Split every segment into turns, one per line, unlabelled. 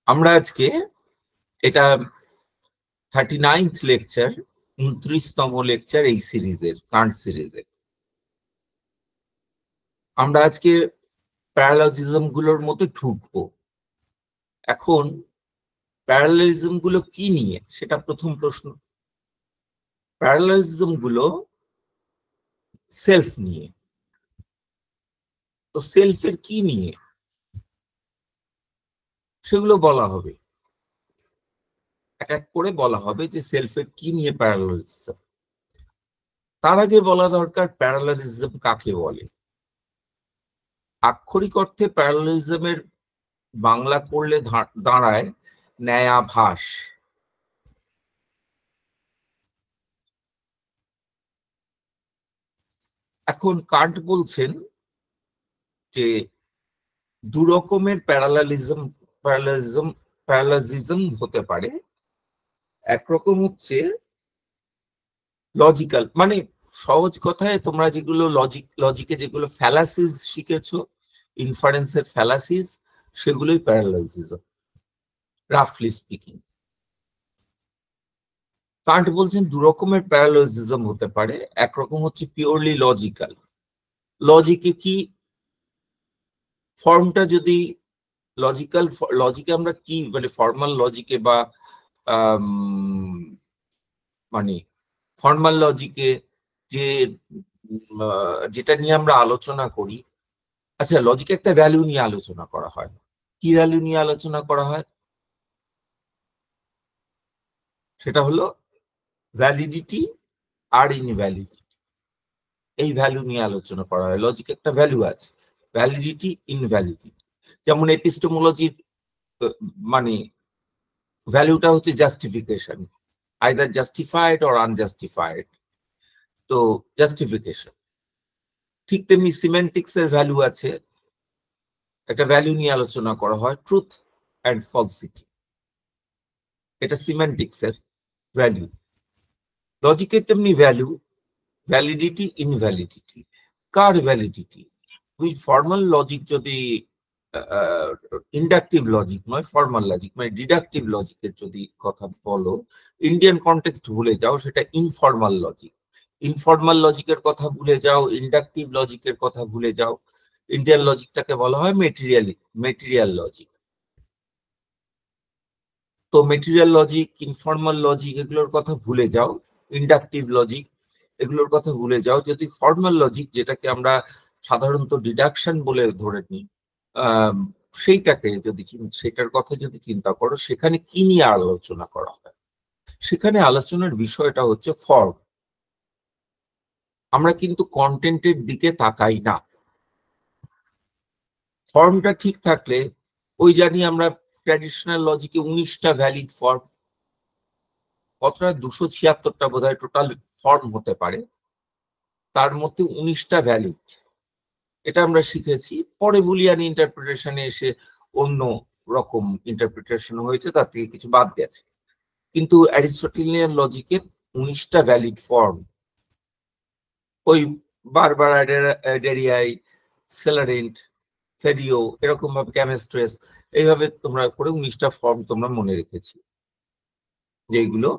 আমরা আজকে এটা 39th লেকচার, 29তম লেকচার এই সিরিজের, কান্ট সিরিজের। আমরা আজকে প্যারালজিজম গুলোর মধ্যে ঢুকবো। এখন প্যারালজিজম গুলো কি নিয়ে, সেটা প্রথম প্রশ্ন। প্যারালজিজম গুলো সেলফ নিয়ে। তো সেলফের কি নিয়ে সেগুলো বলা হবে, এক এক করে বলা হবে যে সেলফের কি নিয়ে প্যারালজিজম। তার আগে বলা দরকার প্যারালজিজম কাকে বলে। আক্ষরিক অর্থে প্যারালজিজমের বাংলা করলে দাঁড়ায় ন্যায়াভাস। এখন কান্ট বলছেন যে দু রকমের প্যারালাজিজম হতে পারে। একরকম হচ্ছে লজিক্যাল, মানে সহজ কথায় তোমরা যেগুলো লজিকে যেগুলো ফ্যালাসিস শিখেছো, ইনফারেন্সের ফ্যালাসিস, সেগুলোই প্যারালাজিজম, রাফলি স্পিকিং। কান্ট বলছেন দু রকমের প্যারালাজিজম হতে পারে। একরকম হচ্ছে পিওরলি লজিক্যাল। লজিকে কি ফর্মটা যদি লজিকে আমরা কি মানে ফর্মাল লজিকে বা মানে ফর্মাল লজিকে যে যেটা নিয়ে আমরা আলোচনা করি, আচ্ছা লজিকে একটা ভ্যালু নিয়ে আলোচনা করা হয়। কি ভ্যালু নিয়ে আলোচনা করা হয়? সেটা হলো ভ্যালিডিটি আর ইনভ্যালিডিটি। এই ভ্যালু নিয়ে আলোচনা করা হয়। লজিকে একটা ভ্যালু আছে, ভ্যালিডিটি, ইনভ্যালিডিটি। যেমন এপিস্টেমোলজির মানে ভ্যালুটা হচ্ছে justification, either justified or unjustified. তো জাস্টিফিকেশন। ঠিক তেমনি সিমেন্টিক্স এর ভ্যালু আছে, একটা ভ্যালু নিয়ে আলোচনা করা হয়, ট্রুথ অ্যান্ড ফলসিটি। এটা সিমেন্টিক্স এর ভ্যালু। লজিকের তেমনি ভ্যালু, ভ্যালিডিটি, ইনভ্যালিডিটি। কার ভ্যালিডিটি? ওই ফর্মাল লজিক যদি ইন্ডাকটিভ লজিক নয়, ফর্মাল লজিক মানে ডিডাকটিভ লজিকের যদি কথা বলো, ইন্ডিয়ান কনটেক্সট ভুলে যাও, সেটা ইনফর্মাল লজিক। ইনফর্মাল লজিকের কথা ভুলে যাও, ইন্ডাকটিভ লজিকের কথা ভুলে যাও। ইন্ডিয়ান লজিকটাকে বলা হয় মেটেরিয়াল লজিক। তো মেটেরিয়াল লজিক, ইনফর্মাল লজিক এগুলোর কথা ভুলে যাও, ইন্ডাকটিভ লজিক এগুলোর কথা ভুলে যাও। যদি ফর্মাল লজিক, যেটাকে আমরা সাধারণত ডিডাকশন বলে ধরে নিই, সেইটাকে যদি সেটার কথা যদি চিন্তা করো, সেখানে কি নিয়ে আলোচনা করা হয়? সেখানে আলোচনার বিষয়টা হচ্ছে ফর্ম। আমরা কিন্তু কন্টেন্টের দিকে তাকাই না। ফর্মটা ঠিক থাকলে, ওই জানি আমরা ট্র্যাডিশনাল লজিকে 19টা ভ্যালিড ফর্ম, কতটা 276টা বোধহয় টোটাল ফর্ম হতে পারে, তার মধ্যে 19টা ভ্যালিড। এটা আমরা শিখেছি। পরে বুলিয়ান ইন্টারপ্রিটেশনে এসে অন্য রকম ইন্টারপ্রিটেশন হয়েছে, তার থেকে কিছু বাদ গেছে। কিন্তু অ্যারিস্টটেলিয়ান লজিকের 19টা ভ্যালিড ফর্ম, ওই বারবার ডেরিয়াই, সেলারেন্ট, ফেরিও, এরকম ভাবে ক্যামেস্ট্রেস, এইভাবে তোমরা করে 19টা ফর্ম তোমরা মনে রেখেছি, যেগুলো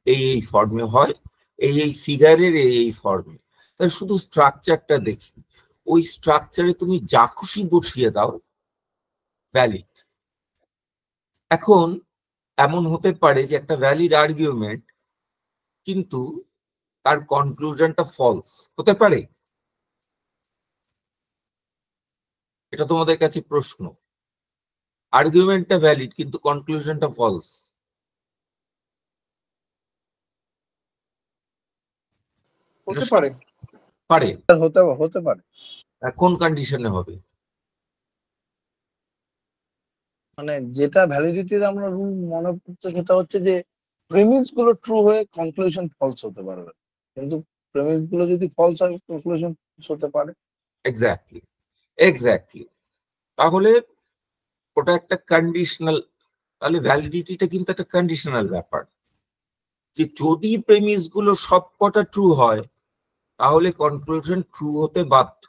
এই ফর্মে হয়, এই ফিগারের এই ফর্মে। তাই শুধু স্ট্রাকচারটা দেখি, ওই স্ট্রাকচারে তুমি যা খুশি বসিয়ে দাও, ভ্যালিড। এখন এমন হতে পারে যে একটা ভ্যালিড আর্গুমেন্ট, কিন্তু তার কনক্লুশনটা ফলস হতে পারে। এটা তোমাদের কাছে প্রশ্ন। আর্গুমেন্টটা ভ্যালিড কিন্তু কনক্লুশনটা ফলস।
হতে পারে,
পারে,
হতে পারে।
কোন কন্ডিশনে হবে?
মানে যেটা ভ্যালিডিটির আমরা রুল মনে পড়ছে, সেটা হচ্ছে যে প্রেমিস গুলো ট্রু হয়ে কনক্লুশন ফলস হতে পারবে, কিন্তু প্রেমিস গুলো যদি ফলস হয় কনক্লুশন হতে পারে।
এক্স্যাক্টলি। তাহলে ওটা একটা কন্ডিশনাল। তাহলে ভ্যালিডিটিটা কিন্তু একটা কন্ডিশনাল ব্যাপার, যে যদি প্রেমিস গুলো সবকটা ট্রু হয়, তাহলে কনক্লুশন ট্রু হতে বাধ্য।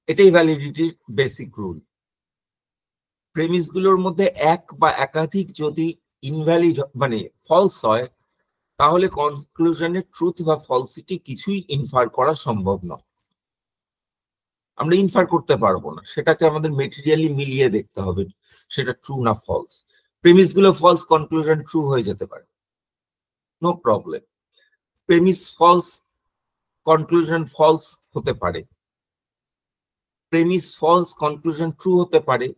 এটাই ভ্যালিডিটির বেসিক রুল। প্রেমিস গুলোর মধ্যে এক বা একাধিক যদি ইনভ্যালিড মানে ফলস হয়, তাহলে কনক্লুশনের ট্রুথ বা ফলসিটি কিছুই ইনফার করা সম্ভব নয়। আমরা ইনফার করতে পারবো না, সেটাকে আমাদের মেটেরিয়ালি মিলিয়ে দেখতে হবে সেটা ট্রু না ফলস। প্রেমিস গুলো ফলস, কনক্লুশন ট্রু হয়ে যেতে পারে, no problem. Premise false, conclusion false হতে পারে। প্রেমিস ফলস, কনক্লুশন ট্রু হতে পারে,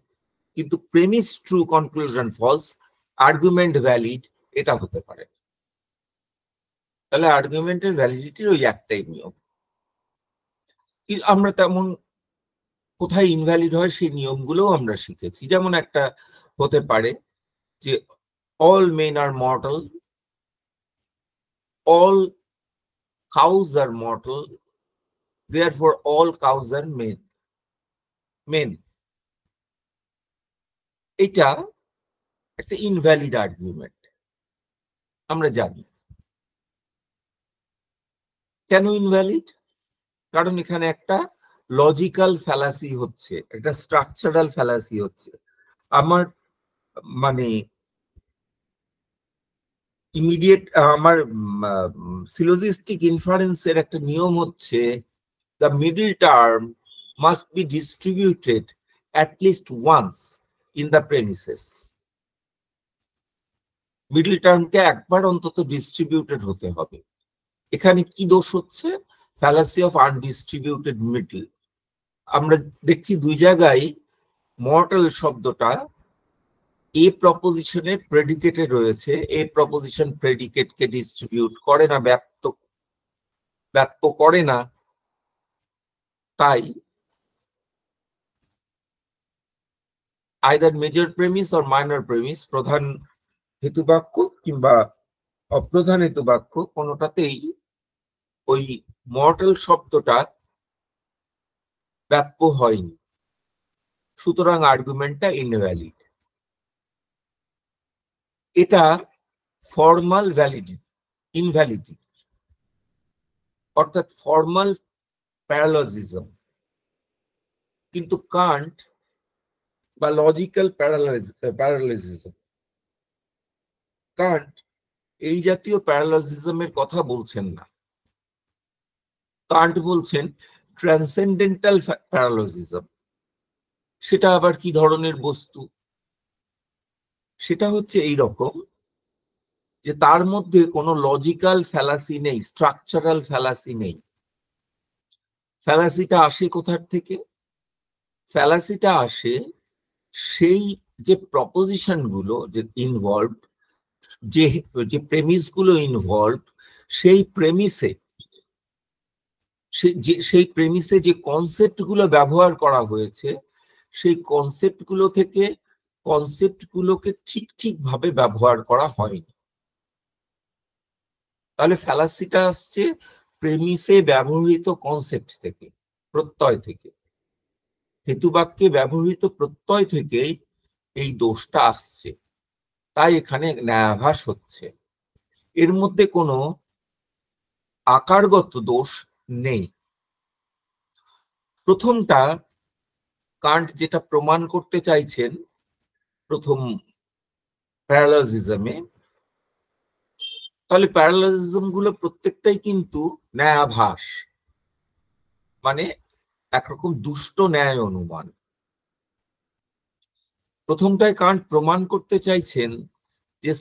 কিন্তু premise true, conclusion false, argument valid, এটা হতে পারে। তাহলে আর্গুমেন্টের ভ্যালিডিটির ওই একটাই নিয়ম। আমরা তেমন কোথায় ইনভ্যালিড হয় সেই নিয়মগুলোও আমরা শিখেছি। যেমন একটা হতে পারে যে all men are mortal, all cows are mortal, therefore all cows are men. এটা একটা ইনভ্যালিড আর্গুমেন্ট, আমরা জানি। কেন ইনভ্যালিড? কারণ এখানে একটা লজিক্যাল ফ্যালাসি হচ্ছে, একটা স্ট্রাকচারাল ফ্যালাসি হচ্ছে। আমার মানে ইমিডিয়েট আমার সিলোজিস্টিক ইনফারেন্সের একটা নিয়ম হচ্ছে the middle term must be distributed at least once in the premises. Middle টার্মকে একবার অন্তত ডিস্ট্রিবিউটেড হতে হবে। এখানে কি দোষ হচ্ছে? Fallacy of undistributed middle. আমরা দেখছি দুই জায়গায় মর্টাল শব্দটা এ প্রপোজিশনের প্রেডিকেটে রয়েছে। এ প্রপোজিশন প্রেডিকেটকে ডিস্ট্রিবিউট করে না, ব্যক্ত করে না। তাই either major premise or minor premise, প্রধান হেতুবাক্য কিংবা অপ্রধান হেতুবাক্য, কোনোটাতেই ওই মর্টাল শব্দটা ব্যাপ্য হয়নি। সুতরাং আর্গুমেন্টটা ইনভ্যালিড। এটা ফর্মাল ভ্যালিডিটি, ইনভ্যালিডিটি, অর্থাৎ ফর্মাল প্যারালজিজম। কিন্তু কান্ট বা লজিক্যাল প্যারালজিজম, কান্ট এই জাতীয় প্যারালজিজমের কথা বলছেন না। কান্ট বলছেন ট্রান্সেন্ডেন্টাল প্যারালজিজম। সেটা আবার কি ধরনের বস্তু? সেটা হচ্ছে এই রকম যে তার মধ্যে কোনো লজিক্যাল ফ্যালাসি নেই, স্ট্রাকচারাল ফ্যালাসি নেই। ফ্যালাসিটা আসে কোথার থেকে? ফ্যালাসিটা আসে সেই যে প্রপোজিশন গুলো যে ইনভলভড, যে প্রেমিস গুলো ইনভলভড, সেই প্রেমিসে যে কনসেপ্ট গুলো ব্যবহার করা হয়েছে, সেই কনসেপ্ট গুলো থেকে কনসেপ্ট গুলোকে ঠিক ভাবে ব্যবহার করা হয়নি। তাহলে ফ্যালাসিটা আসছে প্রেমিসে ব্যবহৃত কনসেপ্ট থেকে, প্রত্যয় থেকে। হেতুবাক্যে ব্যবহৃত প্রত্যয় থেকেই এই দোষটা আসছে। তাই এখানে ন্যায়াভাস হচ্ছে, এর মধ্যে কোনো আকারগত দোষ নেই। প্রথমটা কান্ট যেটা প্রমাণ করতে চাইছেন প্রথম প্যারালজিজমে, তাহলে প্যারালজিজম গুলো প্রত্যেকটাই কিন্তু ন্যায়াভাস, মানে একরকম দুষ্ট ন্যায় অনুমান। প্রথমটায় কান্ট প্রমাণ করতে চাইছেন যে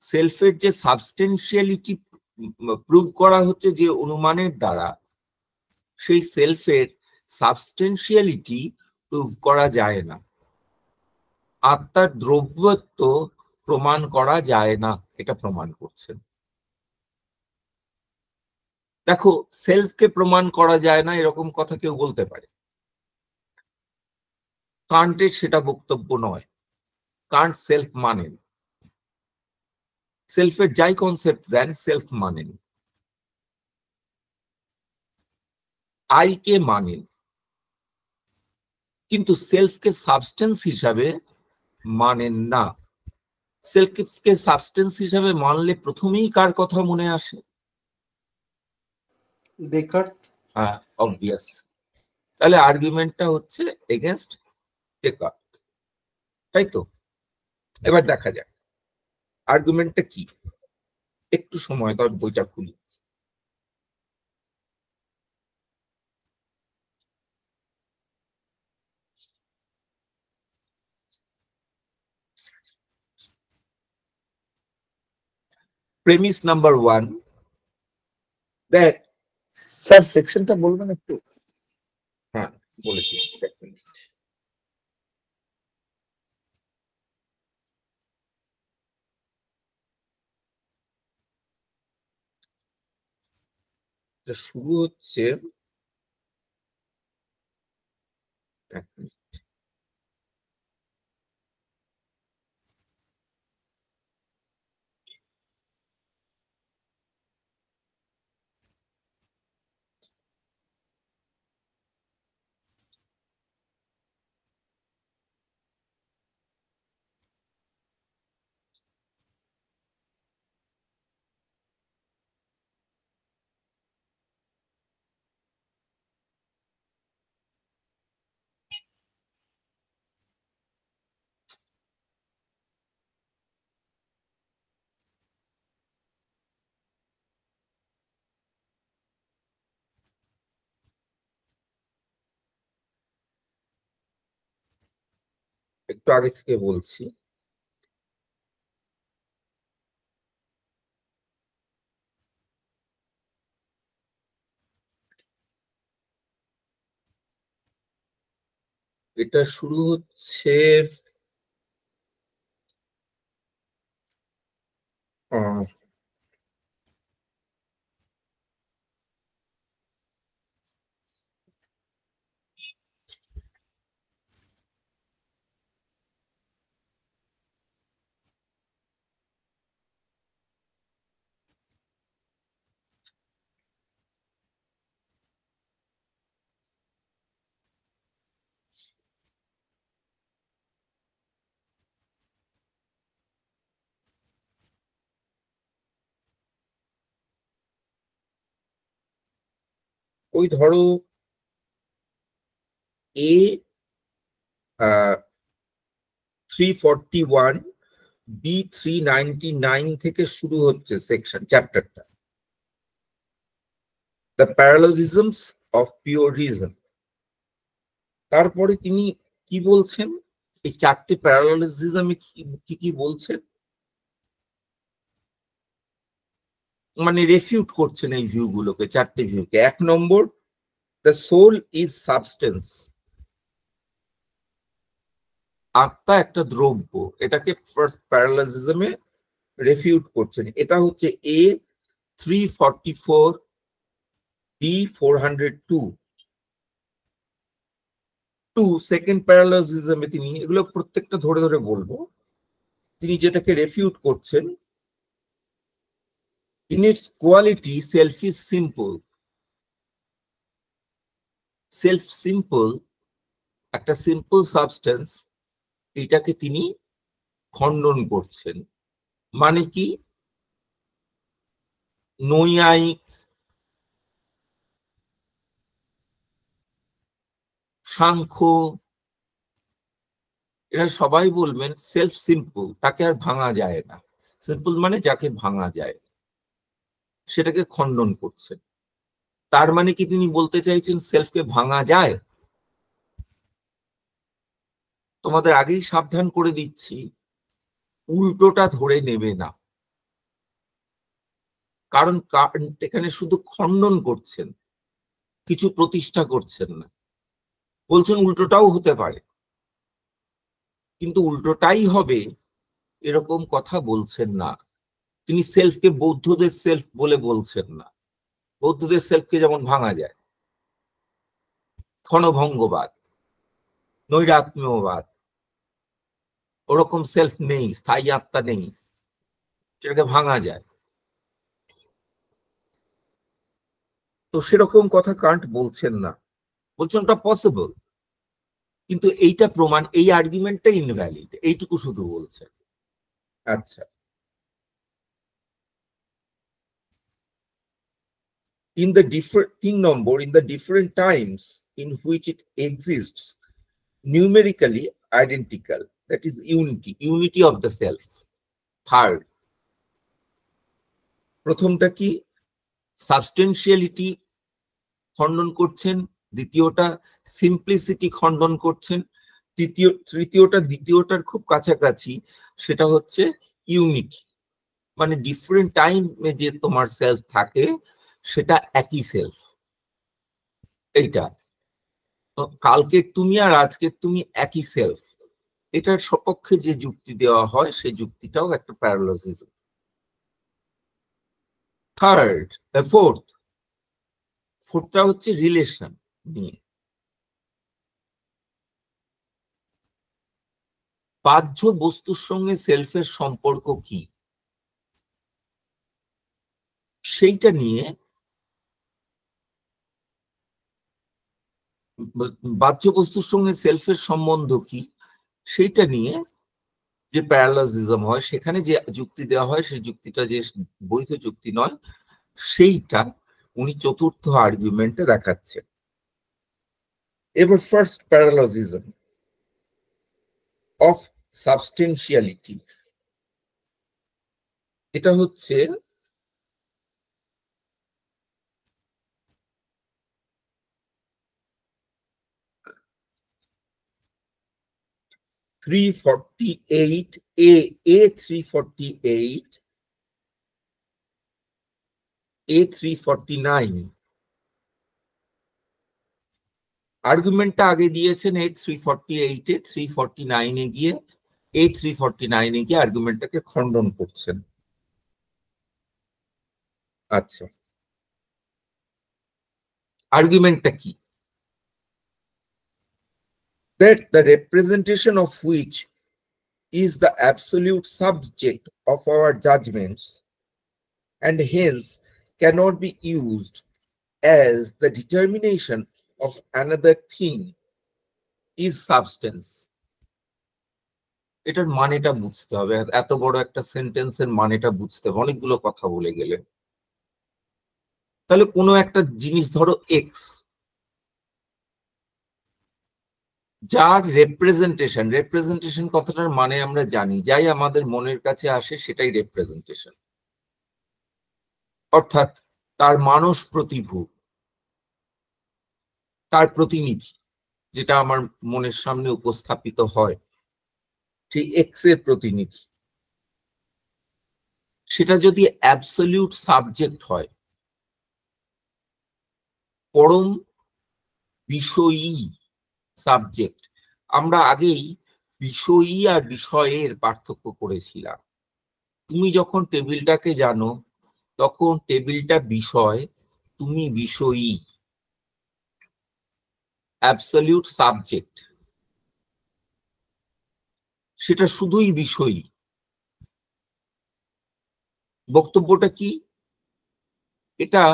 সেলফের যে সাবস্টেন্সিয়ালিটি প্রুভ করা হচ্ছে যে অনুমানের দ্বারা, সেই সেলফের সাবস্টেন্সিয়ালিটি প্রুভ করা যায় না। আত্মার দ্রব্যত্ব প্রমাণ করা যায় না, এটা প্রমাণ করছেন। দেখো, সেলফকে প্রমাণ করা যায় না এরকম কথা কেউ বলতে পারে, কান্টের সেটা বক্তব্য নয়। কান্ট সেলফ মানেন, সেলফের যাই কনসেপ্ট দেন সেলফ মানেন, আইকে মানেন, কিন্তু সেলফকে সাবস্টেন্স হিসাবে মানেন না। সেলফকে সাবস্টেন্স হিসাবে মানলে প্রথমেই কার কথা মনে আসে?
ডেকার্ট।
হ্যাঁ, অবভিয়াস। তাহলে আর্গুমেন্টটা হচ্ছে এগেনস্ট ডেকার্ট। তাই তো? এবার দেখা যাক আর্গুমেন্টটা কি। একটু সময় দাও, বইটা খুলি। প্রেমিস নাম্বার 1 দ্যাট,
স্যার সেকশনটা বলবেন একটু?
হ্যাঁ বলেছি, এক মিনিট। এটা শুরু হচ্ছে, এক মিনিট। একটু আগে থেকে বলছি। এটা শুরু হচ্ছে আহ, ওই ধরো এ 341 বি 399 থেকে শুরু হচ্ছে সেকশন চ্যাপ্টারটা, দ্য প্যারালোজিজমস অফ পিওর রিজন। তারপরে তিনি কি বলছেন, এই চারটে প্যারালোজিজমে কি কি বলছেন, মানে রেফিউট করছেন এই ভিউগুলোকে, চারটে ভিউকে। 1 নম্বর, দ্য সোল ইজ সাবস্টেন্স, আত্মা একটা দ্রব্য, এটাকে ফার্স্ট প্যারালাজিজমে রেফিউট করছেন। এটা হচ্ছে এ 344 বি 402। সেকেন্ড প্যারালাজিজমে তিনি, এগুলো প্রত্যেকটা ধরে ধরে বলবো, তিনি যেটাকে রেফিউট করছেন, in it's quality self is simple. Self simple, একটা সিম্পল সাবস্টেন্স, এটাকে তিনি খণ্ডন করছেন। মানে কি, নৈয়ায়িক, সাংখ্য, এরা সবাই বলবেন সেলফ সিম্পল, তাকে আর ভাঙা যায় না। সিম্পল মানে যাকে ভাঙা যায়, সেটাকে খণ্ডন করছেন। তার মানে কি তিনি বলতে চাইছেন সেলফকে ভাঙা যায়? তোমাদের আগেই সাবধান করে দিচ্ছি, উল্টোটা ধরে নেবে না। কারণ এখানে শুধু খণ্ডন করছেন, কিছু প্রতিষ্ঠা করছেন না। বলছেন উল্টোটাও হতে পারে, কিন্তু উল্টোটাই হবে এরকম কথা বলছেন না। তিনি সেলফকে বৌদ্ধদের সেলফ বলে বলছেন না। বৌদ্ধদের সেলফকে যেমন ভাঙা যায়, ক্ষণভঙ্গবাদ, নৈরাত্ম্যবাদ, ওরকম সেলফ নেই, স্থায়ী আত্মা নেই, সেটাকে ভাঙা যায়। তো সেরকম কথা কান্ট বলছেন না, বলছেন ওটা পসিবল, কিন্তু এইটা প্রমাণ, এই আর্গুমেন্টটা ইনভ্যালিড, এইটুকু শুধু বলছেন। আচ্ছা, in the different 3 number, in the different times in which it exists numerically identical, that is unity of the self. Third, প্রথমটা কি, সাবস্টেন্সিয়ালিটি খণ্ডন করছেন, দ্বিতীয়টা সিম্পলিসিটি খণ্ডন করছেন, তৃতীয়টা দ্বিতীয়টার খুব কাছাকাছি, সেটা হচ্ছে ইউনিটি, মানে ডিফারেন্ট টাইমে যে তোমার সেলফ থাকে সেটা একই সেলফ। এইটা কালকের তুমি আর আজকের তুমি একই সেলফ, এটার সপক্ষে যে যুক্তি দেওয়া হয় সেই যুক্তিটাও একটা প্যারালজিজম। ফোর্থটা হচ্ছে রিলেশন নিয়ে। বাহ্য বস্তুর সঙ্গে সেলফের সম্পর্ক কি সেইটা নিয়ে, বাহ্য বস্তুর সঙ্গে সেলফের সম্বন্ধ কি সেইটা নিয়ে যে প্যারালজিজম হয়, সেখানে যে যুক্তি দেওয়া হয় সেই যুক্তিটা যে বৈধ যুক্তি নয়, সেইটা উনি চতুর্থ আর্গুমেন্টে দেখাচ্ছেন। এবার ফার্স্ট প্যারালজিজম অফ সাবস্টেন্সিয়ালিটি, এটা হচ্ছে A349 আর্গুমেন্টটা আগে দিয়েছেন A348 এ, 349 এ গিয়ে A349 এ গিয়ে আর্গুমেন্টটাকে খণ্ডন করছেন। আচ্ছা, আর্গুমেন্টটা কি? That the representation of which is the absolute subject of our judgments and hence cannot be used as the determination of another thing is substance. এটার মানেটা বুঝতে হবে, এত বড় একটা সেন্টেন্সের মানেটা বুঝতে হবে, অনেকগুলো কথা বলে গেলে। তাহলে কোনো একটা জিনিস ধরো এক্স, যার রেপ্রেজেন্টেশন কথাটার মানে আমরা জানি, যাই আমাদের মনের কাছে আসে সেটাই রেপ্রেজেন্টেশন, অর্থাৎ তার মানস প্রতিভূ, তার প্রতিনিধি, যেটা আমার মনের সামনে উপস্থাপিত হয়, সেই এক্স এর প্রতিনিধি, সেটা যদি অ্যাবসলিউট সাবজেক্ট হয়, পরম বিষয়ী সাবজেক্ট। আমরা আগেই বিষয়ী আর বিষয়ের পার্থক্য করেছিলাম। তুমি যখন টেবিলটাকে জানো তখন টেবিলটা বিষয়, তুমি বিষয়ী। অ্যাবসলিউট সাবজেক্ট সেটা শুধুই বিষয়ী। বক্তব্যটা কি? এটা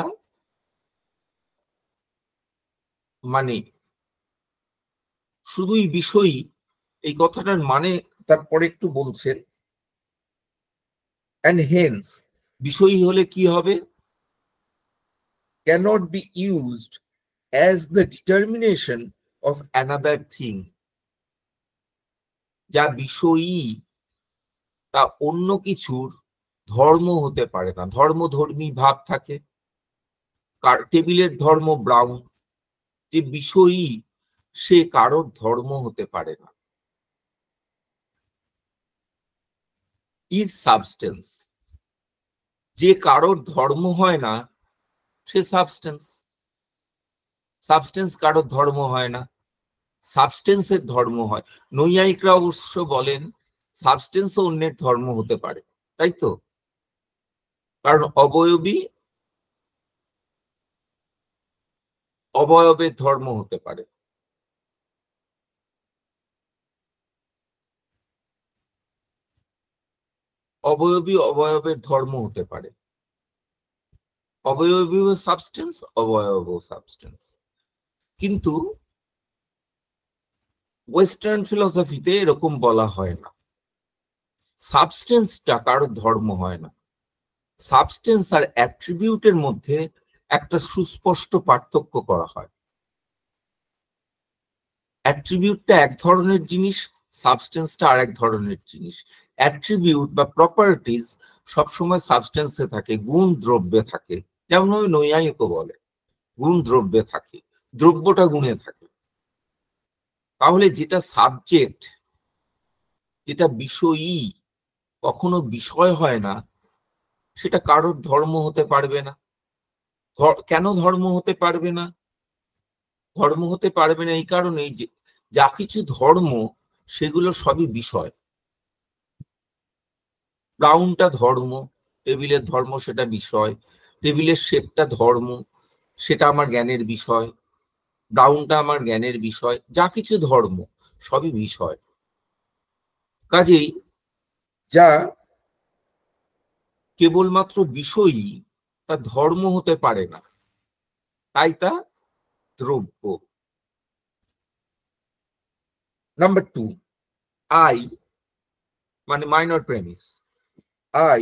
মানে শুধুই বিষয়ী, এই কথাটার মানে তারপরে একটু বলছেন, and hence বিষয়ী হলে কি হবে? cannot be used as the determination of another thing. যা বিষয়ী তা অন্য কিছুর ধর্ম হতে পারে না। ধর্মধর্মী ভাব থাকে, টেবিলের ধর্ম ব্রাউন, যে বিষয়ী সে কারোর ধর্ম হতে পারে না। ইজ সাবস্টেন্স, যে কারোর ধর্ম হয় না সে সাবস্টেন্স। সাবস্টেন্স কারোর ধর্ম হয় না, সাবস্টেন্সের ধর্ম হয়। নৈয়ায়িকরা অবশ্য বলেন সাবস্টেন্সও অন্যের ধর্ম হতে পারে, তাই তো? কারণ অবয়বের ধর্ম হতে পারে। অবয়বের ধর্ম হতে পারে। অবয়বীয় সাবস্টেন্স, অবয়ব সাবস্টেন্স। কিন্তু ওয়েস্টার্ন ফিলসফিতে এরকম বলা হয় না। সাবস্টেন্সটা কারোর ধর্ম হয় না। সাবস্টেন্স আর অ্যাট্রিবিউটের মধ্যে একটা সুস্পষ্ট পার্থক্য করা হয়। অ্যাট্রিবিউটটা এক ধরনের জিনিস, সাবস্টেন্সটা আরেক ধরনের জিনিস। অ্যাট্রিবিউট বা প্রপার্টিজ সবসময় সাবস্টেন্সে থাকে, গুণ দ্রব্যে থাকে। যেমন ওই নৈয়ায়িকও বলে গুণ দ্রব্যে থাকে, দ্রব্যটা গুণে থাকে। তাহলে যেটা সাবজেক্ট, যেটা বিষয়ী কখনো বিষয় হয় না, সেটা কারোর ধর্ম হতে পারবে না। কেন ধর্ম হতে পারবে না? ধর্ম হতে পারবে না এই কারণেই যে যা কিছু ধর্ম সেগুলো সবই বিষয়। ব্রাউনটা ধর্ম, টেবিলের ধর্ম সেটা বিষয়, টেবিলের শেপটা ধর্ম সেটা আমার জ্ঞানের বিষয়, ব্রাউনটা আমার জ্ঞানের বিষয়, যা কিছু ধর্ম সবই বিষয়। কাজেই যা কেবলমাত্র বিষয়ই তা ধর্ম হতে পারে না, তাই তা দ্রব্য। নাম্বার 2, আই মানে minor premise. I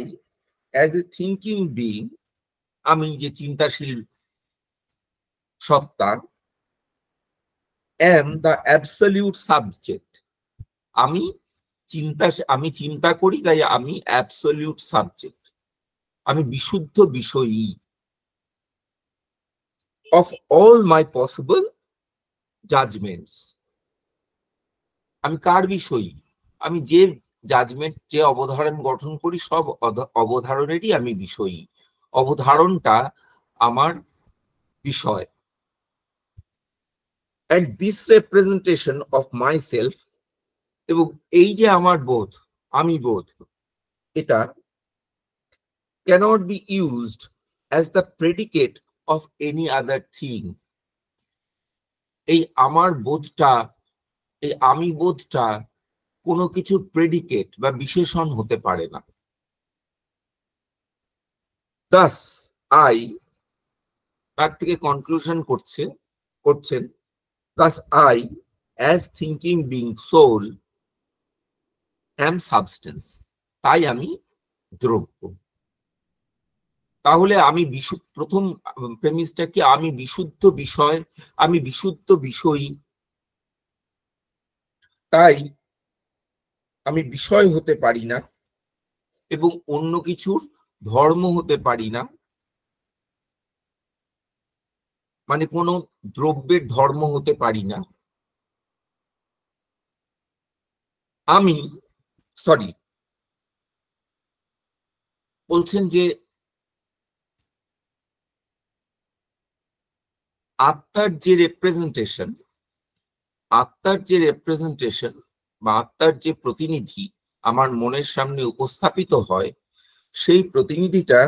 as a thinking being, আমি যে চিন্তাশীল সত্তা, am the absolute subject, আমি চিন্তা করি, তাই আমি অ্যাবসলিউট সাবজেক্ট, আমি বিশুদ্ধ Bishoyi of all my possible judgments। আমি কার বিষয়ী? আমি যে জাজমেন্ট, যে অবধারণ গঠন করি, সব অবধারণেরই আমি বিষয়ী। অবধারণটা আমার বিষয়। And this representation of myself, এবং এই যে আমার বোধ, আমি বোধ, এটা cannot be used as the predicate of any other thing। এই আমার বোধটা, এই আমি বোধটা কোনো কিছুর প্রেডিকেট বা বিশেষণ হতে পারে না। Thus I, তার থেকে কনক্লুশন করছেন, thus I as thinking being soul am substance, তাই আমি দ্রব্য। তাহলে আমি প্রথম প্রেমিসটা কি? আমি বিশুদ্ধ বিষয়, আমি বিশুদ্ধ বিষয়ী, তাই আমি বিষয় হতে পারি না এবং অন্য কিছুর ধর্ম হতে পারি না, মানে কোনো দ্রব্যের ধর্ম হতে পারি না। আমি বলছেন যে আত্মার যে রিপ্রেজেন্টেশন বা আত্মার যে প্রতিনিধি আমার মনের সামনে উপস্থাপিত হয়, সেই প্রতিনিধিটা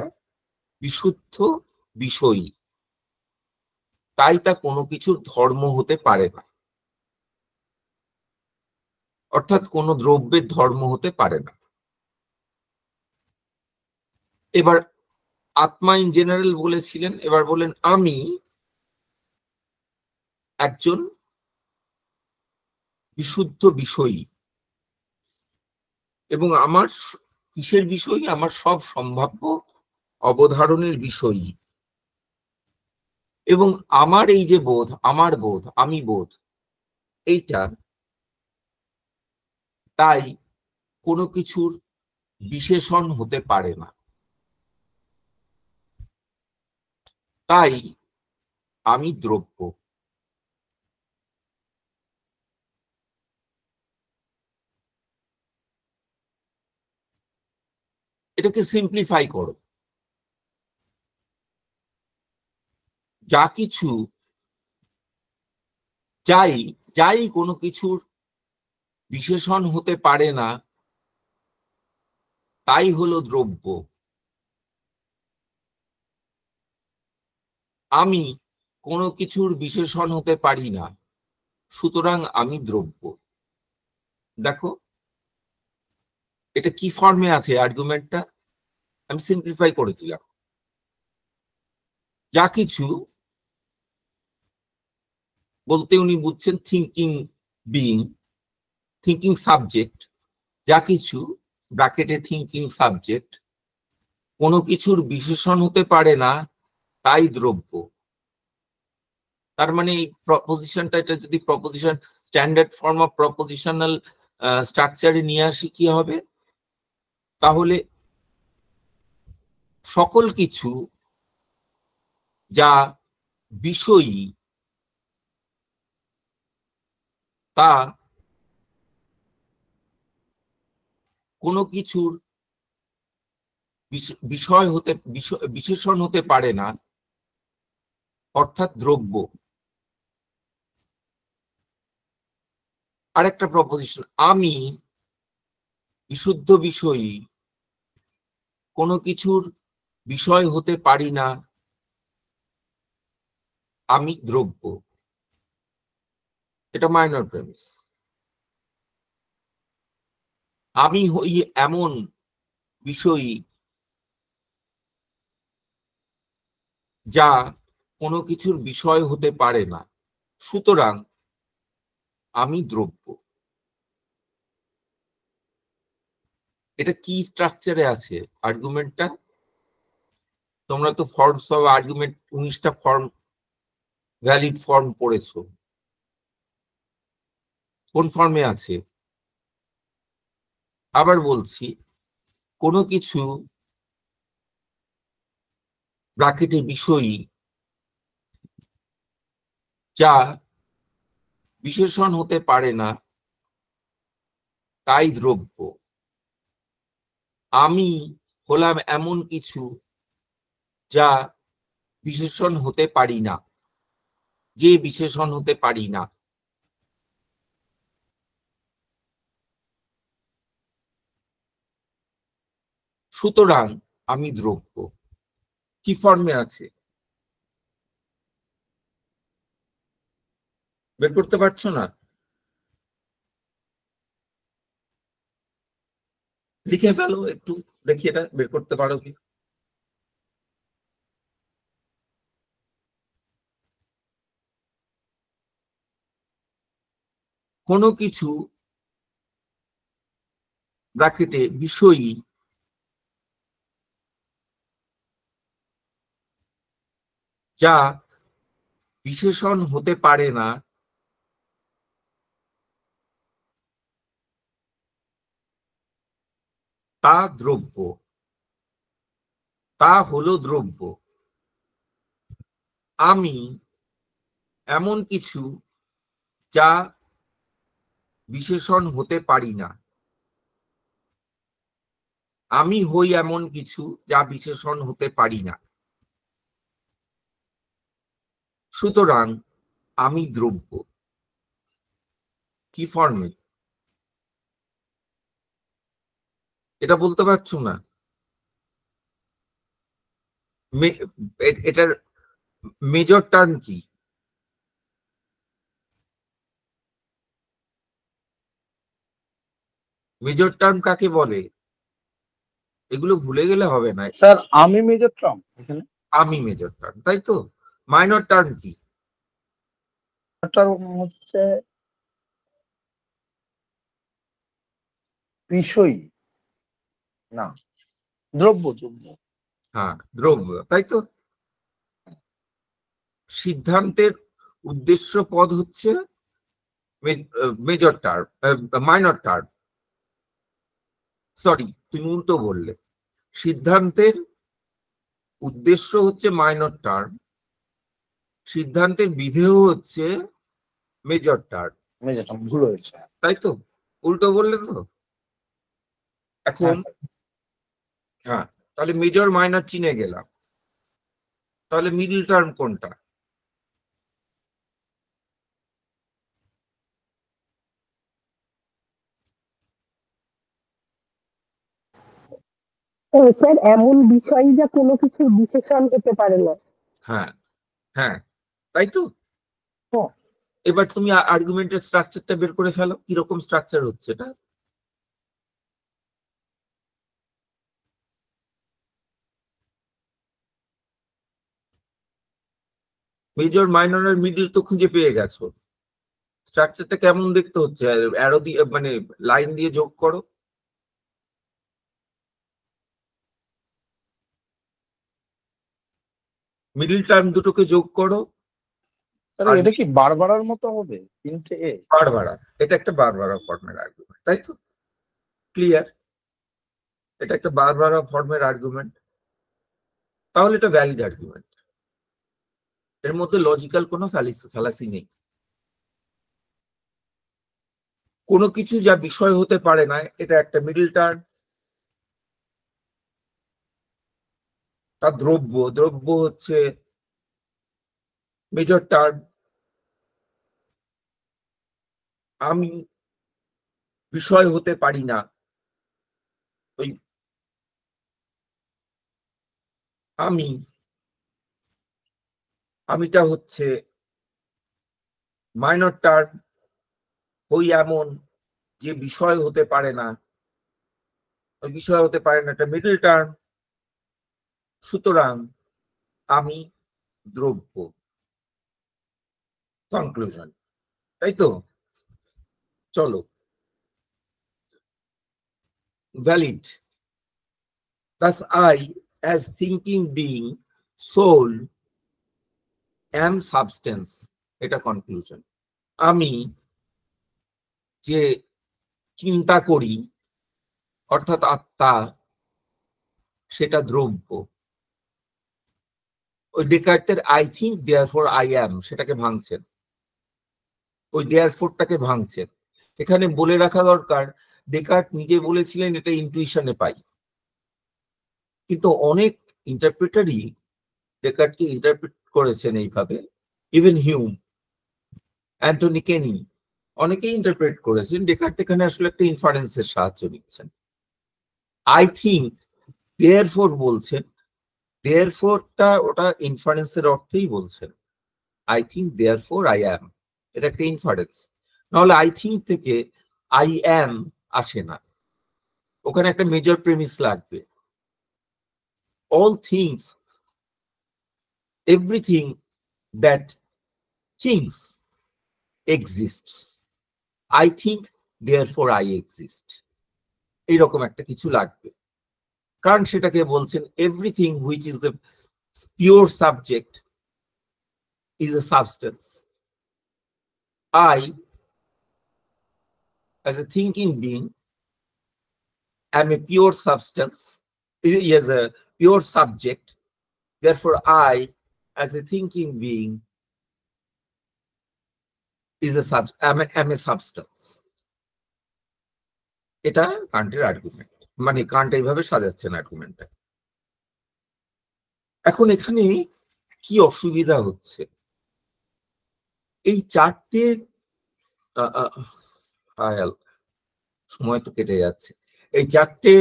বিশুদ্ধ বিষয়ী, তাই তা কোনো কিছুর ধর্ম হতে পারে না, অর্থাৎ কোনো দ্রব্যের ধর্ম হতে পারে না। এবার আত্মা ইন জেনারেল বলেছিলেন, এবার বলেন আমি একজন বিশুদ্ধ বিষয়ী, এবং আমার কিসের বিষয়ী? আমার সব সম্ভাব্য অবধারণের বিষয়ী। এবং আমার এই যে বোধ, আমার বোধ, আমি বোধ, এইটা তাই কোনো কিছুর বিশেষণ হতে পারে না, তাই আমি দ্রব্য। এটাকে সিম্পলিফাই করো। যা কিছু, যাই কোনো কিছুর বিশেষণ হতে পারে না, তাই হলো দ্রব্য। আমি কোনো কিছুর বিশেষণ হতে পারি না, সুতরাং আমি দ্রব্য। দেখো এটা কি ফর্মে আছে আর্গুমেন্টটা, আমি সিম্পলিফাই করে দিলাম। যা কিছু বলতে উনি বুঝছেন থিঙ্কিং বিং, থিঙ্কিং সাবজেক্ট, যা কিছু ব্র্যাকেটে থিঙ্কিং সাবজেক্ট কোনো কিছুর বিশেষণ হতে পারে না, তাই দ্রব্য। তার মানে এই প্রপোজিশনটা, এটা যদি proposition, standard form of propositional স্ট্রাকচারে নিয়ে আসি কি হবে, তাহলে সকল কিছু যা বিষয়ী তা কোনো কিছুর বিষয় হতে বিশেষণ হতে পারে না, অর্থাৎ দ্রব্য। আরেকটা প্রপোজিশন, আমি বিশুদ্ধ বিষয়ী কোনো কিছুর বিষয় হতে পারি না, আমি দ্রব্য। এটা মাইনর প্রেমিস। আমি হই এমন বিষয়ী যা কোনো কিছুর বিষয় হতে পারে না, সুতরাং আমি দ্রব্য। এটা কি স্ট্রাকচারে আছে আর্গুমেন্টটা? তোমরা তো ফর্মস অফ আর্গুমেন্ট 19টা ফর্ম, ভ্যালিড ফর্ম পড়েছো, কোন ফর্মে আছে? আবার বলছি, কোনো কিছু ব্র্যাকেটে বিষয়ী যা বিশেষণ হতে পারে না, তাই দ্রব্য। আমি হলাম এমন কিছু যা বিশেষণ হতে পারি না, যে বিশেষণ হতে পারি না। সুতরাং আমি দ্রব্য। কি ফর্মে আছে বের করতে পারছো না? লিখে ফেলো একটু, দেখি এটা বের করতে পারো কি। কোনো কিছু ব্র্যাকেটে বিষয়ী যা বিশেষণ হতে পারে না, তা দ্রব্য। তা হলো দ্রব্য। আমি এমন কিছু যা বিশেষণ হতে পারি না। আমি হই এমন কিছু যা বিশেষণ হতে পারি না, সুতরাং আমি দ্রব্য। কি ফর্মে? এটা বলতে পারছো না? এটার মেজর টার্ম কি? মেজর টার্ম কাকে বলে? এগুলো ভুলে গেলে হবে না।
স্যার আমি মেজর টার্ম এখানে।
আমি মেজর টার্ম, তাই তো। মাইনর টার্ম কি?
টার্ম হচ্ছে বিষয়ী, না দ্রব্য। দ্রব্য,
হ্যাঁ দ্রব্য, তাই তো। সিদ্ধান্তের উদ্দেশ্য পদ হচ্ছে major term, minor term. Sorry, তুমি উল্টো বললে। সিদ্ধান্তের উদ্দেশ্য হচ্ছে মাইনর টার্ম, সিদ্ধান্তের বিধেয় হচ্ছে মেজর টার্ম।
মেজর টার্ম ভুল হয়েছে।
তাই তো, উল্টো বললে তো এখন।
হ্যাঁ স্যার।
হ্যাঁ, তাহলে মেজর মাইনর চিনে গেলাম। তাহলে মিডল টার্ম কোনটা?
স্যার এমন বিষয় যা কোনো কিছুর বিশেষণ হতে পারে না।
হ্যাঁ হ্যাঁ, তাই তো।
হ্যাঁ।
এবার তুমি আর্গুমেন্টের স্ট্রাকচারটা বের করে ফেলো, কিরকম স্ট্রাকচার হচ্ছে এটা। মেজর মাইনর আর মিডল তো খুঁজে পেয়ে গেছো, স্ট্রাকচারটা কেমন দেখতে হচ্ছে অ্যারো দিয়ে, মানে লাইন দিয়ে যোগ করো। মিডল টার্ম দুটোকে যোগ করো।
তাহলে এটা কি বারবারার মতো হবে? তিনটে এ
বারবারা, এটা একটা বারবারা ফর্মের আর্গুমেন্ট, তাই তো? ক্লিয়ার? এটা একটা বারবারা ফর্মের আর্গুমেন্ট, তাহলে এটা ভ্যালিড আর্গুমেন্ট, এর মধ্যে লজিক্যাল কোনো ফ্যালাসি নেই। কোনো কিছু যা বিষয় হতে পারে না, এটা একটা মিডল টার্ম। তার দ্রব্য, দ্রব্য হচ্ছে মেজর টার্ম। আমি বিষয় হতে পারি না, ওই আমিটা হচ্ছে মাইনর টার্ম। ওই এমন যে বিষয় হতে পারে না, ওই বিষয় হতে পারে না, একটা মিডল টার্ম। সুতরাং আমি দ্রব্য। কনক্লুশন, তাই তো? চলো, valid. Thus I, as thinking being, soul, am substance. এটা কনক্লুশন। আমি যে চিন্তা করি অর্থাৎ আত্মা, সেটা দ্রব্য। ওই ডেকার্টের I think therefore I am, সেটাকে ভাঙছেন, ওই দেয়ারফরটাকে ভাঙছেন। এখানে বলে রাখা দরকার, ডেকার্ট নিজে বলেছিলেন এটা ইনটুইশনে পাই, কিন্তু অনেক ইন্টারপ্রিটারই ডেকার্টকে ইন্টারপ্রিট করেছেন এইভাবে। ইভেন হিউম, অ্যান্টনি কেনি, অনেকেই ইন্টারপ্রেট করেছেন ডেকার্ট এখানে আসলে একটা ইনফারেন্সের সাহায্য নিচ্ছেন। আই থিঙ্ক দেয়ারফর বলছেন, দেয়ারফরটা ওটা ইনফারেন্সের অর্থেই বলছেন। আই থিঙ্ক দেয়ারফর আই অ্যাম, এটা একটা ইনফারেন্স। নাহলে আই থিঙ্ক থেকে আই অ্যাম আসে না, ওখানে একটা মেজর প্রেমিস লাগবে। All things, everything that things exists. I think, therefore I exist. এইরকম একটা কিছু লাগবে, কারণ সেটাকে বলছেন everything which is the pure subject is a substance. I, as a thinking being, am a pure substance, is a pure subject. Therefore, I, as a thinking being, is am a substance. এটা কান্টের argument, মানে Kant এইভাবে সাজাচ্ছেন আর্গুমেন্টটা। এখন এখানে কি অসুবিধা হচ্ছে, এই চারটে সময় তো কেটে যাচ্ছে, এই চারটে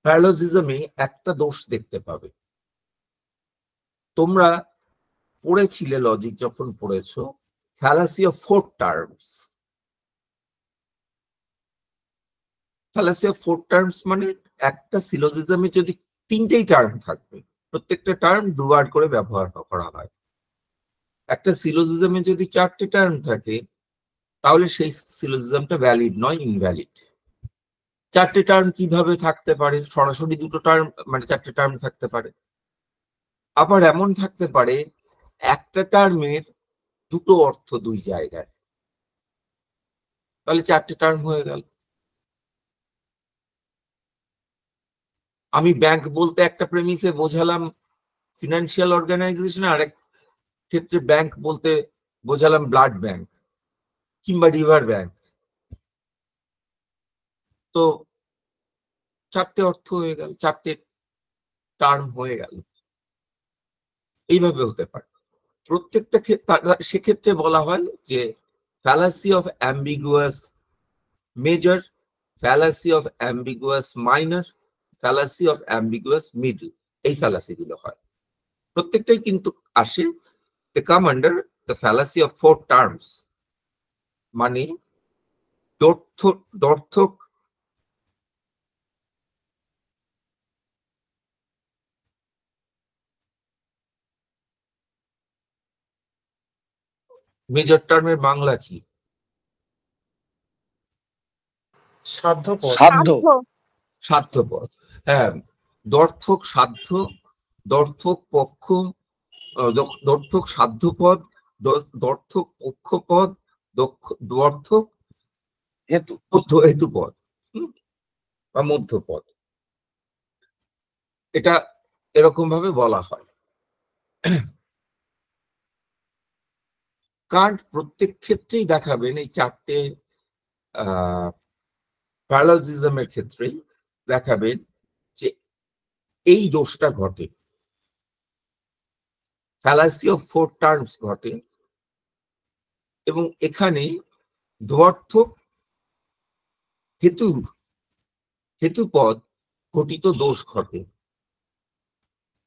প্যারালজিজমে একটা দোষ দেখতে পাবে। তোমরা পড়েছিলে লজিক যখন পড়েছো, fallacy of four terms. Fallacy of four terms মানে একটা সিলোজিজমে যদি তিনটেই টার্ম থাকবে, প্রত্যেকটা টার্ম দুবার করে ব্যবহার করা হয়। একটা সিলোজিজমে যদি চারটে টার্ম থাকে, তাহলে সেই সিলোজিজমটা ভ্যালিড নয়, ইনভ্যালিড। চারটে টার্ম কিভাবে থাকতে পারে? সরাসরি দুটো টার্ম, মানে চারটে টার্ম থাকতে পারে। আবার এমন থাকতে পারে একটা টার্মের দুটো অর্থ দুই জায়গায়, তাহলে চারটে টার্ম হয়ে গেল। আমি ব্যাংক বলতে একটা প্রেমিসে বোঝালাম ফিনান্সিয়াল অর্গানাইজেশন, আর এক ক্ষেত্রে ব্যাংক বলতে বোঝালাম ব্লাড ব্যাংক কিংবা রিভার ব্যাংক, তো চারটে অর্থ হয়ে গেল, চারটে টার্ম হয়ে গেল। এইভাবে হতে পারে প্রত্যেকটা ক্ষেত্রে। সেক্ষেত্রে বলা হয় যে fallacy of ambiguous major, fallacy of ambiguous minor, fallacy of ambiguous middle, এই ফ্যালাসি গুলো হয়। প্রত্যেকটাই কিন্তু আসে, they come under the fallacy of four terms, মানে দ্ব্যর্থক, মেজর টার্মের বাংলা কি?
সাধ্যপদ।
সাধ্য।
সাধ্যপদ, হ্যাঁ। দ্ব্যর্থক সাধ্য, দ্ব্যর্থক পক্ষ, দর্থক সাধ্যপদ, দর্থক পক্ষপদ, দর্থক
হেতু
হেতুপদ বা মধ্যপদ, এটা এরকম ভাবে বলা হয়। কান্ট প্রত্যেক ক্ষেত্রেই দেখাবেন, এই চারটে প্যারালজিজমের ক্ষেত্রেই দেখাবেন যে এই দোষটা ঘটে, ফ্যালাসি অফ ফোর টার্মস ঘটে, এবং এখানে দ্বর্থক হেতুপদ ঘটিত দোষ ঘটে।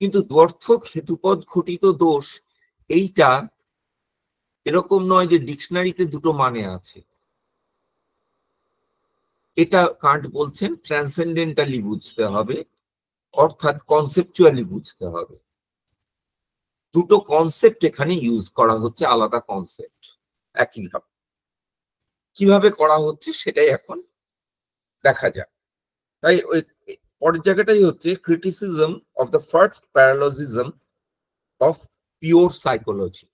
কিন্তু দ্বর্থক হেতুপদ ঘটিত দোষ এইটা এরকম নয় যে ডিকশনারিতে দুটো মানে আছে। এটা কান্ট বলছেন ট্রান্সেন্ডেন্টালি বুঝতে হবে, অর্থাৎ কনসেপচুয়ালি বুঝতে হবে। দুটো কনসেপ্ট এখানে ইউজ করা হচ্ছে, আলাদা কনসেপ্ট একইভাবে। কিভাবে করা হচ্ছে সেটাই এখন দেখা যাক। তাই ওই পরের জায়গাটাই হচ্ছে criticism of the first paralogism of pure psychology.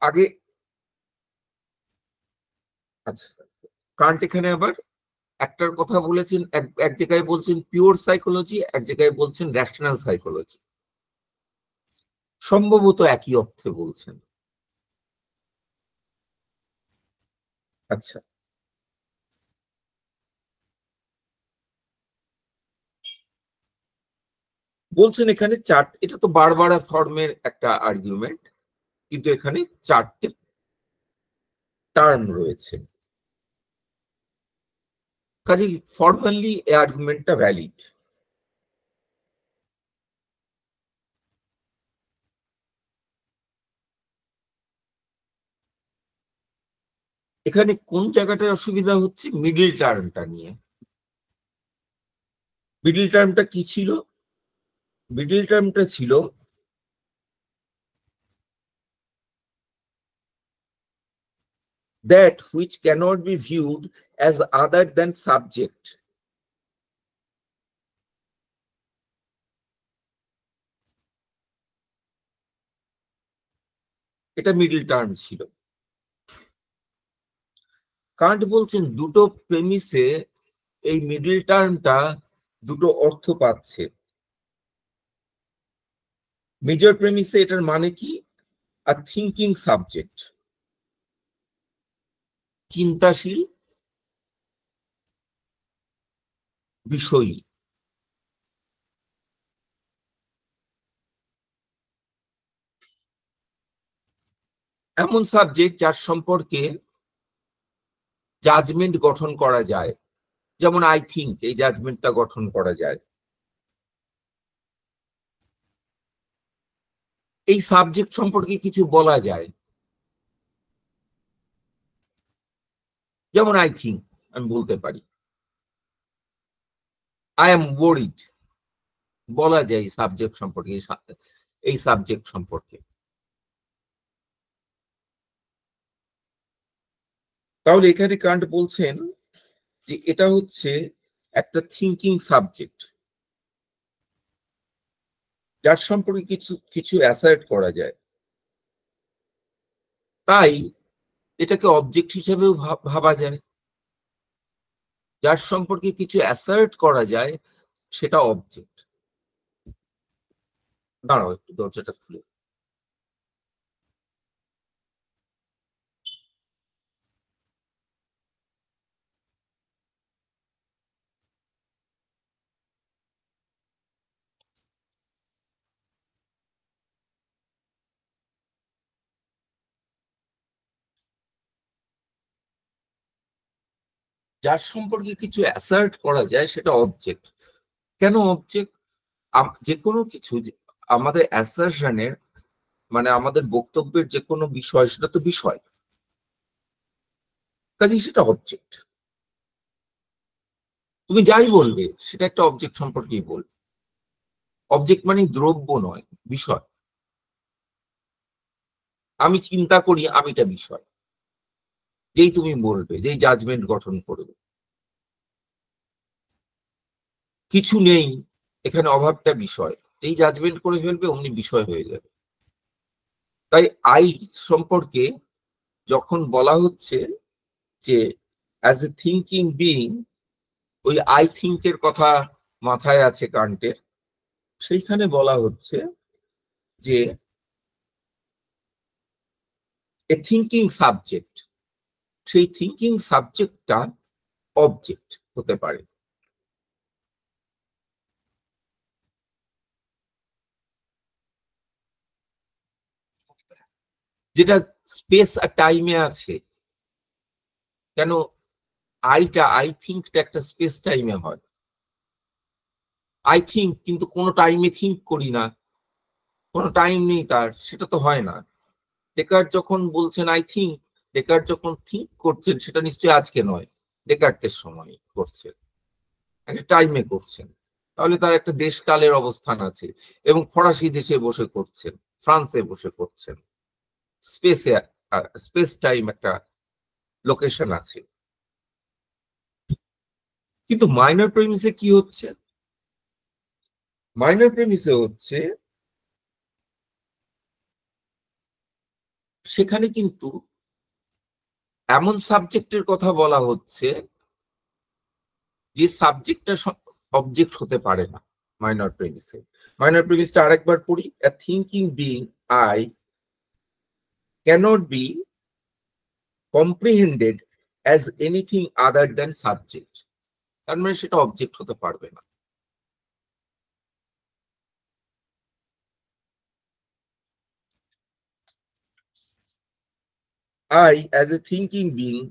আগে আচ্ছা, কান্ট এখানে আবার একটার কথা বলেছেন, এক জায়গায় বলছেন পিওর সাইকোলজি, এক জায়গায় বলছেন র্যাশনাল সাইকোলজি। সম্ভবত একই অর্থে বলছেন। আচ্ছা, বলছেন এখানে এটা তো বারবার ফর্মের একটা আর্গুমেন্ট, কিন্তু এখানে চারটে টার্ম রয়েছে, কাজে ফর্মালি এই আর্গুমেন্টটা ভ্যালিড। এখানে কোন জায়গাটায় অসুবিধা হচ্ছে? মিডল টার্মটা নিয়ে। মিডল টার্মটা কি ছিল? মিডল টার্মটা ছিল that which cannot be viewed as other than subject. এটা মিডল টার্ম ছিল। কান্ট বলছেন দুটো প্রেমিসে এই মিডল টার্মটা দুটো অর্থ পাচ্ছে। মেজর প্রেমিসে এটার মানে কি? আ থিঙ্কিং সাবজেক্ট, চিন্তাশীল বিষয়ী। এমন সাবজেক্ট যার সম্পর্কে জাজমেন্ট গঠন করা যায়, যেমন আই থিঙ্ক, এই জাজমেন্টটা গঠন করা যায়। এই সাবজেক্ট সম্পর্কে কিছু বলা যায়, যেমন আই থিঙ্ক আমি বলতে পারি, আই এম ওয়ারিড বলা যায় সাবজেক্ট সম্পর্কে, এই সাবজেক্ট সম্পর্কে। তাহলে এখানে কান্ট বলছেন যে এটা হচ্ছে একটা থিঙ্কিং সাবজেক্ট, যার সম্পর্কে কিছু কিছু অ্যাসার্ট করা যায়। তাই এটাকে অবজেক্ট হিসেবেও ভাবা যায়। যার সম্পর্কে কিছু অ্যাসার্ট করা যায় সেটা অবজেক্ট। দাঁড়াও একটু দরজাটা খুলে। যার সম্পর্কে কিছু অ্যাসার্ট করা যায় সেটা অবজেক্ট। কেন অবজেক্ট? যে কোনো কিছু আমাদের অ্যাসার্শনের মানে আমাদের বক্তব্যের যে কোনো বিষয়, সেটা তো বিষয়, কাজে সেটা অবজেক্ট। তুমি যাই বলবে সেটা একটা অবজেক্ট সম্পর্কেই বলবে। অবজেক্ট মানে দ্রব্য নয়, বিষয়। আমি চিন্তা করি, আমিটা বিষয়, যেই তুমি বলবে, যেই জাজমেন্ট গঠন করবে। কিছু নেই, এখানে অভাবটা বিষয়, এই জাজমেন্ট করে ফেলবে, অমনি বিষয় হয়ে যাবে। তাই আই সম্পর্কে যখন বলা হচ্ছে যে অ্যাজ এ থিঙ্কিং বিইং, ওই আই থিঙ্কের কথা মাথায় আছে কান্টের, সেইখানে বলা হচ্ছে যে এ থিঙ্কিং সাবজেক্ট, সেই থিঙ্কিং সাবজেক্টটা অবজেক্ট হতে পারে। যেটা স্পেস আর টাইমে আছে। কেন আই থিঙ্কটা একটা স্পেস টাইমে হয়। আই থিঙ্ক কিন্তু কোনো টাইমে থিঙ্ক করি না, কোনো টাইম নেই তার, সেটা তো হয় না। ডেকার্ট যখন বলছেন আই থিঙ্ক, ডেকার্ট যখন থিঙ্ক করছেন সেটা নিশ্চয়ই আজকে নয়, ডেকার্টের সময় করছেন, একটা টাইমে করছেন। তাহলে তার একটা দেশকালের অবস্থান আছে, এবং ফরাসি দেশে বসে করছেন, ফ্রান্সে বসে করছেন, স্পেসে, স্পেস টাইম একটা লোকেশন আছে। কিন্তু মাইনর প্রেমিসে কি হচ্ছে? মাইনর প্রেমিসে হচ্ছে সেখানে কিন্তু এমন সাবজেক্টের কথা বলা হচ্ছে যে সাবজেক্টটা অবজেক্ট হতে পারে না মাইনর প্রেমিসে। মাইনর প্রেমিসটা আরেকবার পড়ি, a thinking being I cannot be comprehended as anything other than subject। তার মানে সেটা অবজেক্ট হতে পারবে না। I as a thinking being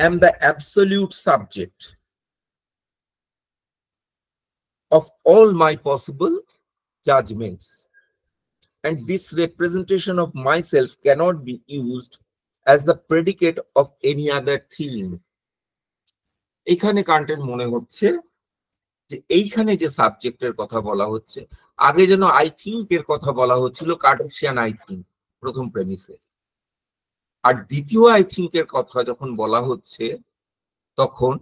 am the absolute subject of all my possible judgments, and this representation of myself cannot be used as the predicate of any other thing। এখানে কান্টের মনে হচ্ছে যে এইখানে যে সাবজেক্টের কথা বলা হচ্ছে, আগে যেন আই থিঙ্ক এর কথা বলা হচ্ছিল, কার্টেসিয়ান আই থিঙ্ক প্রথম প্রেমিসে, আর দ্বিতীয় আই থিঙ্ক এর কথা যখন বলা হচ্ছে তখন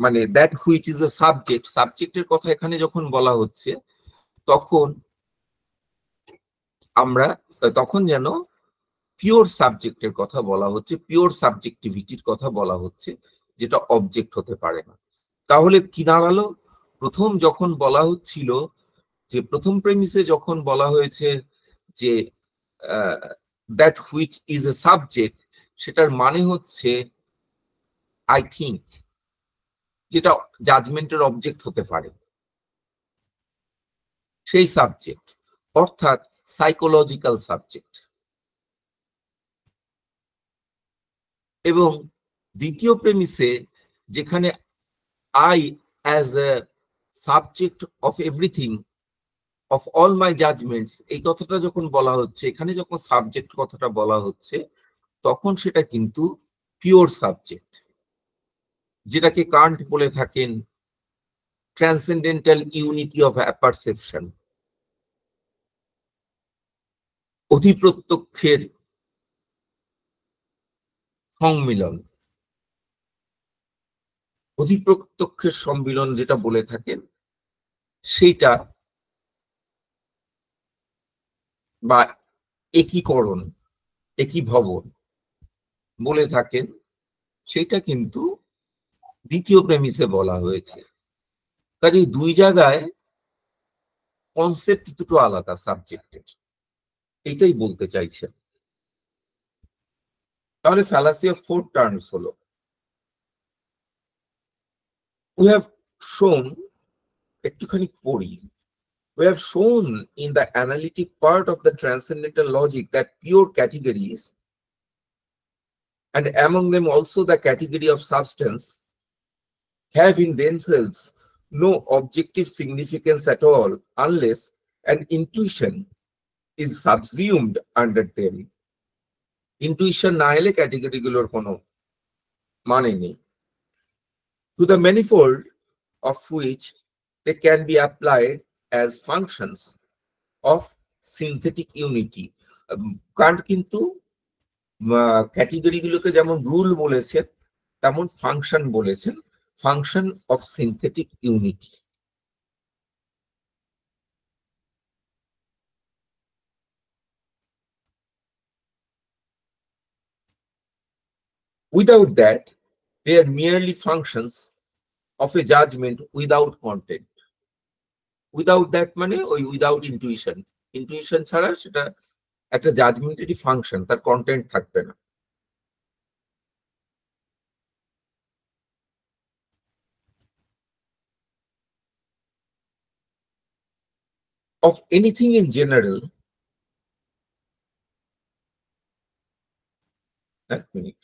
মানে that which is a subject, সাবজেক্টের কথা এখানে যখন বলা হচ্ছে তখন আমরা তখন যেন পিওর সাবজেক্টের কথা বলা হচ্ছে, পিওর সাবজেক্টিভিটির কথা বলা হচ্ছে, যেটা অবজেক্ট হতে পারে না। তাহলে কি দাঁড়ালো? প্রথম যখন বলা হচ্ছিল যে প্রথম প্রেমিসে যখন বলা হয়েছে যে that which is a subject, সেটার মানে হচ্ছে আই থিঙ্ক, যেটা জাজমেন্টের অবজেক্ট হতে পারে, সেই সাবজেক্ট, অর্থাৎ সাইকোলজিক্যাল সাবজেক্ট। এবং দ্বিতীয় প্রেমিসে যেখানে I as a subject of everything, of all my judgements, এই কথাটা যখন বলা হচ্ছে, এখানে যখন সাবজেক্ট কথাটা বলা হচ্ছে তখন সেটা কিন্তু পিওর সাবজেক্ট, যেটাকে কান্ট বলে থাকেন ট্রান্সেন্ডেন্টাল ইউনিটি অফ পারসেপশন, অধিপ্রত্যক্ষের সংমিলন, অধিপ্রত্যক্ষের সম্মিলন যেটা বলে থাকেন সেইটা, বা একীকরণ, একীভবন বলে থাকেন, সেটা কিন্তু দ্বিতীয় প্রেমিসে বলা হয়েছে। কাজেই দুই জায়গায় কনসেপ্ট দুটো আলাদা সাবজেক্টের, এইটাই বলতে চাইছেন। তাহলে ফ্যালাসি অফ ফোর টার্মস হলো, we have shown, একটুখানি পড়ি, we have shown in the analytic part of the transcendental logic that pure categories, and among them also the category of substance, have in themselves no objective significance at all unless an intuition is subsumed under them। Intuition না এলে category গুলোর কোনো মানে নেই। To the manifold of which they can be applied as functions of synthetic unity। Kant কিন্তু category গুলোকে যেমন rule বলেছেন তেমন ফাংশন বলেছেন, function of synthetic unity. Without that, they are merely functions of a judgment without content. Without that মানে ওই without intuition, intuition ছাড়া সেটা একটা জাজমেন্টেরই ফাংশন, তার কন্টেন্ট থাকবে না। Of anything in general, এক মিনিট,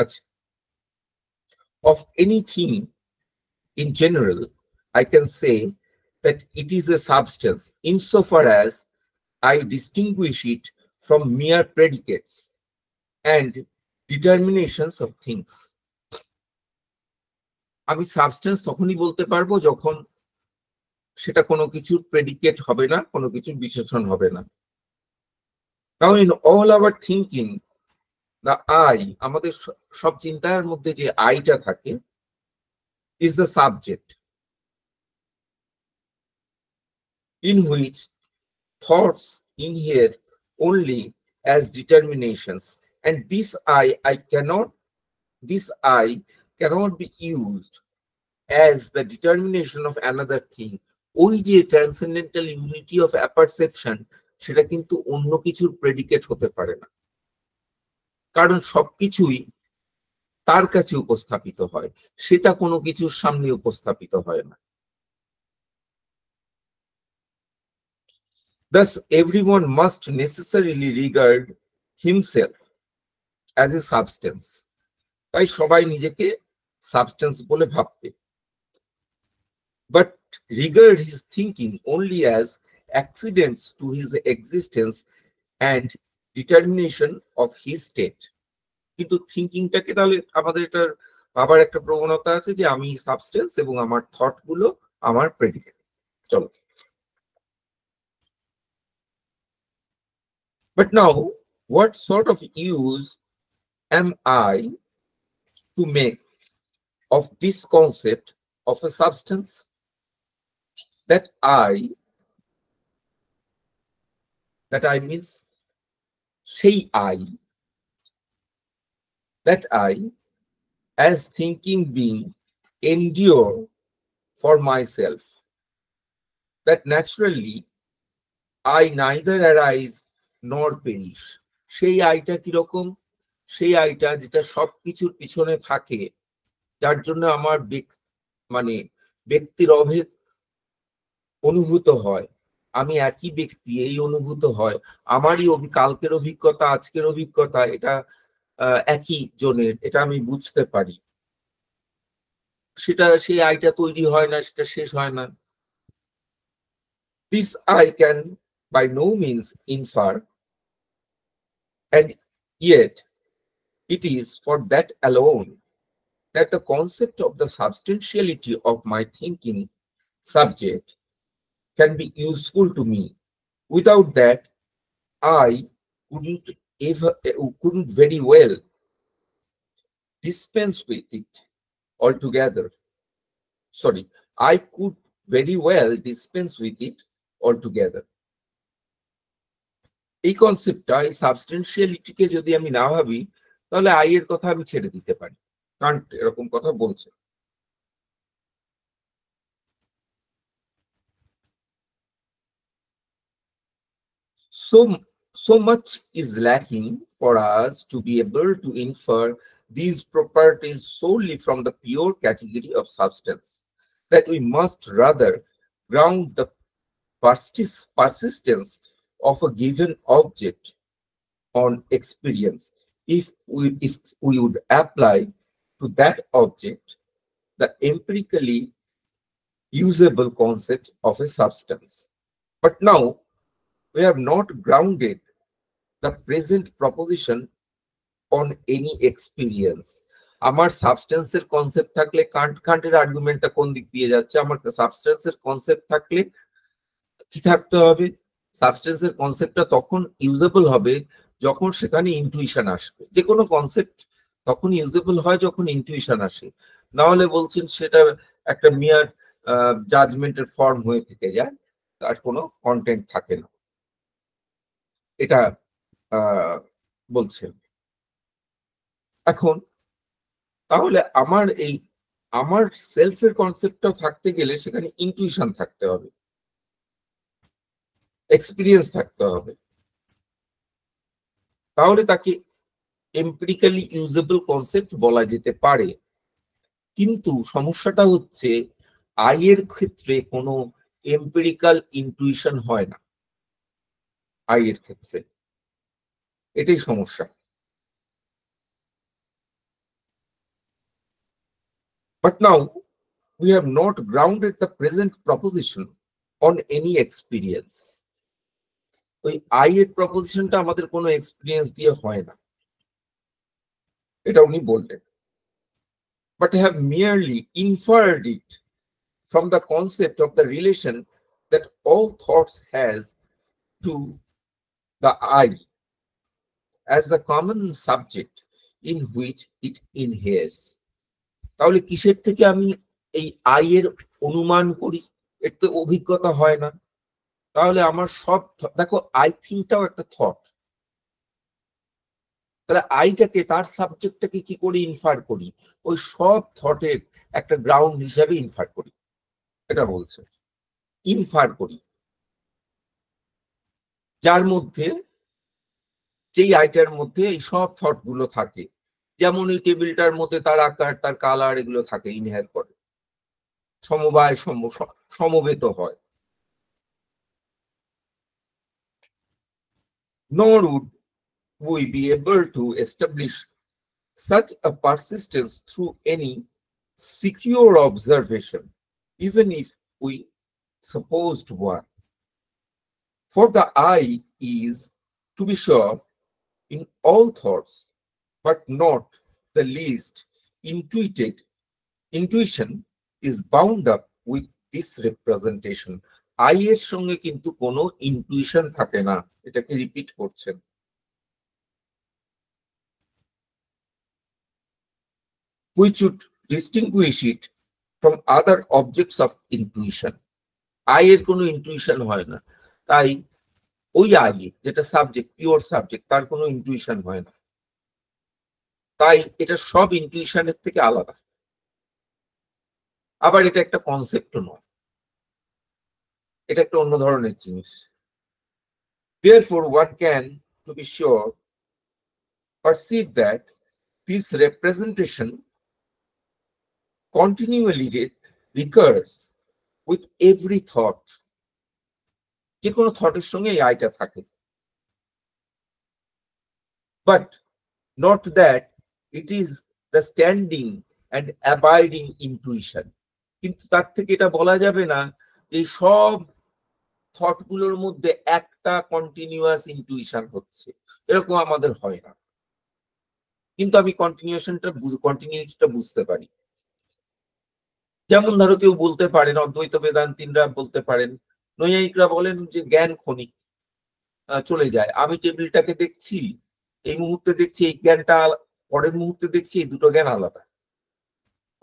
আচ্ছা, of anything in general, I can say that it is a substance insofar as I distinguish it from mere predicates and determinations of things. আমি substance তখনই বলতে পারবো যখন সেটা কোনো কিছুর প্রেডিকেট হবে না, কোনো কিছুর বিশেষণ হবে না। Now in all our thinking, the I, আমাদের সব চিন্তার মধ্যে যে আইটা থাকে, is the subject in which thoughts inhere only as determinations, and this I cannot be used as the determination of another thing. ওই যে ট্রান্সেন্ডেন্টাল ইউনিটি অফ অ্যাপারসেপশন, সেটা কিন্তু অন্য কিছুর প্রেডিকেট হতে পারে না, কারণ সবকিছুই তার কাছে উপস্থাপিত হয়, সেটা কোনো কিছুর সামনে উপস্থাপিত হয় না। Thus everyone must necessarily regard himself as a substance. তাই সবাই নিজেকে সাবস্টেন্স বলে ভাববে, but regard his thinking only as accidents to his existence and determination of his state. কিন্তু থিঙ্কিংটাকে তাহলে আমাদের এটার আবার একটা প্রবণতা আছে যে আমি সাবস্টেন্স এবং আমার থট গুলো আমার প্রেডিকেট। চলো, but now what sort of use am I to make of this concept of a substance? That I means সেই I, that I as thinking being endure for myself, that naturally I neither arise nor perish. সেই আইটা কিরকম? সেই আইটা যেটা সবকিছুর পিছনে থাকে, যার জন্য আমার মানে ব্যক্তির অভেদ অনুভূত হয়, আমি একই ব্যক্তি এই অনুভূত হয়, আমারই কালকের অভিজ্ঞতা আজকের অভিজ্ঞতা এটা একই জনের, এটা আমি বুঝতে পারি, সেটা সেই আইটা তৈরি হয় না, সেটা শেষ হয় না। This I can by no means infer, and yet it is for that alone that the concept of the substantiality of my thinking subject can be useful to me. Without that, I couldn't very well dispense with it altogether. Sorry, I could very well dispense with it altogether. এই কনসেপ্টটা, এই সাবস্টেন্সিয়ালিটিকে যদি আমি না ভাবি, তাহলে I এর কথা আমি ছেড়ে দিতে পারি, কারণ এরকম কথা বলছে। So much is lacking for us to be able to infer these properties solely from the pure category of substance, that we must rather ground the persistence of a given object on experience if we would apply to that object the empirically usable concept of a substance. But now we have not grounded the present proposition on any experience. আমার সাবস্টেন্সের concept থাকলে কান্টের আর্গুমেন্টটা কোন দিক দিয়ে যাচ্ছে? আমার সাবস্টেন্সের concept থাকলে কি থাকতে হবে? সাবস্টেন্সের কনসেপ্টটা তখন ইউজেবল হবে যখন সেখানে ইনটুইশন আসবে। যে কোনো কনসেপ্ট তখন ইউজেবল হয় যখন ইনটুইশন আসে, না হলে বলছেন সেটা একটা মিয়ার জাজমেন্টের ফর্ম হয়ে থেকে যায়, তার কোনো কন্টেন্ট থাকে না, এটা বলছেন। এখন তাহলে আমার সেলফের কনসেপ্টটা থাকতে গেলে সেখানে ইনটুইশন থাকতে হবে, এক্সপিরিয়েন্স থাকতে হবে, তাহলে তাকে এম্পিরিক্যালি ইউজেবল কনসেপ্ট বলা যেতে পারে। কিন্তু সমস্যাটা হচ্ছে আই এর ক্ষেত্রে কোনো এম্পিরিক্যাল ইনটুইশন হয় না, আই এর ক্ষেত্রে, এটাই সমস্যা। But now we have not grounded the present proposition on any experience. ওই আই এর প্রপোজিশনটা আমাদের কোনো এক্সপিরিয়েন্স দিয়ে হয় না, এটা উনি বললেন। But have merely inferred it from the concept of the relation that all thoughts has to the I as the common subject in which it inheres. তাহলে কিসের থেকে আমি এই আই এর অনুমান করি? এর তো অভিজ্ঞতা হয় না। তাহলে আমার সব, দেখো আই থিঙ্কটাও একটা থট, তাহলে আইটাকে, তার সাবজেক্টটাকে কি করে ইনফার করি? ওই সব থটের একটা গ্রাউন্ড হিসাবে ইনফার করি, এটা বলছে। ইনফার করি যার মধ্যে, যেই আইটার মধ্যে এই সব থট গুলো থাকে, যেমন এই টেবিলটার মধ্যে তার আকার, তার কালার, এগুলো থাকে, ইনহের করে, সমবায় সমবেত হয়। Nor would we be able to establish such a persistence through any secure observation, even if we supposed one. For the I is, to be sure, in all thoughts, but not the least intuition is bound up with this representation. I এর সঙ্গে কিন্তু কোনো intuition থাকে না, এটাকে repeat করছেন। Which would distinguish it from other objects of intuition. I এর কোনো ইনটুইশন হয় না, তাই ওই আই যেটা সাবজেক্ট, পিওর সাবজেক্ট, তার কোনো ইনটুইশন হয় না, তাই এটা সব ইনটুইশনের থেকে আলাদা। আবার এটা একটা কনসেপ্টও নয়, এটা একটা অন্য ধরনের জিনিস। Therefore one can, to be sure, perceive that this representation continually recurs with every thought. যে কোনো থটের সঙ্গে এই আইটা থাকে, but not that it is the standing and abiding intuition. কিন্তু তার থেকে এটা বলা যাবে না এই সব থট গুলোর মধ্যে একটা কন্টিনিউয়াস ইনটুইশন হচ্ছে, এরকম আমাদের হয় না। কিন্তু আমি কন্টিনিউটিটা বুঝতে পারি। যেমন ধরো কেউ বলতে পারেন, অদ্বৈত বেদান্তীরা বলতে পারেন, নৈয়ায়িকরা বলেন যে জ্ঞান ক্ষণিক, চলে যায়। আমি টেবিলটাকে দেখছি, এই মুহূর্তে দেখছি এই জ্ঞানটা, পরের মুহূর্তে দেখছি এই দুটো জ্ঞান আলাদা।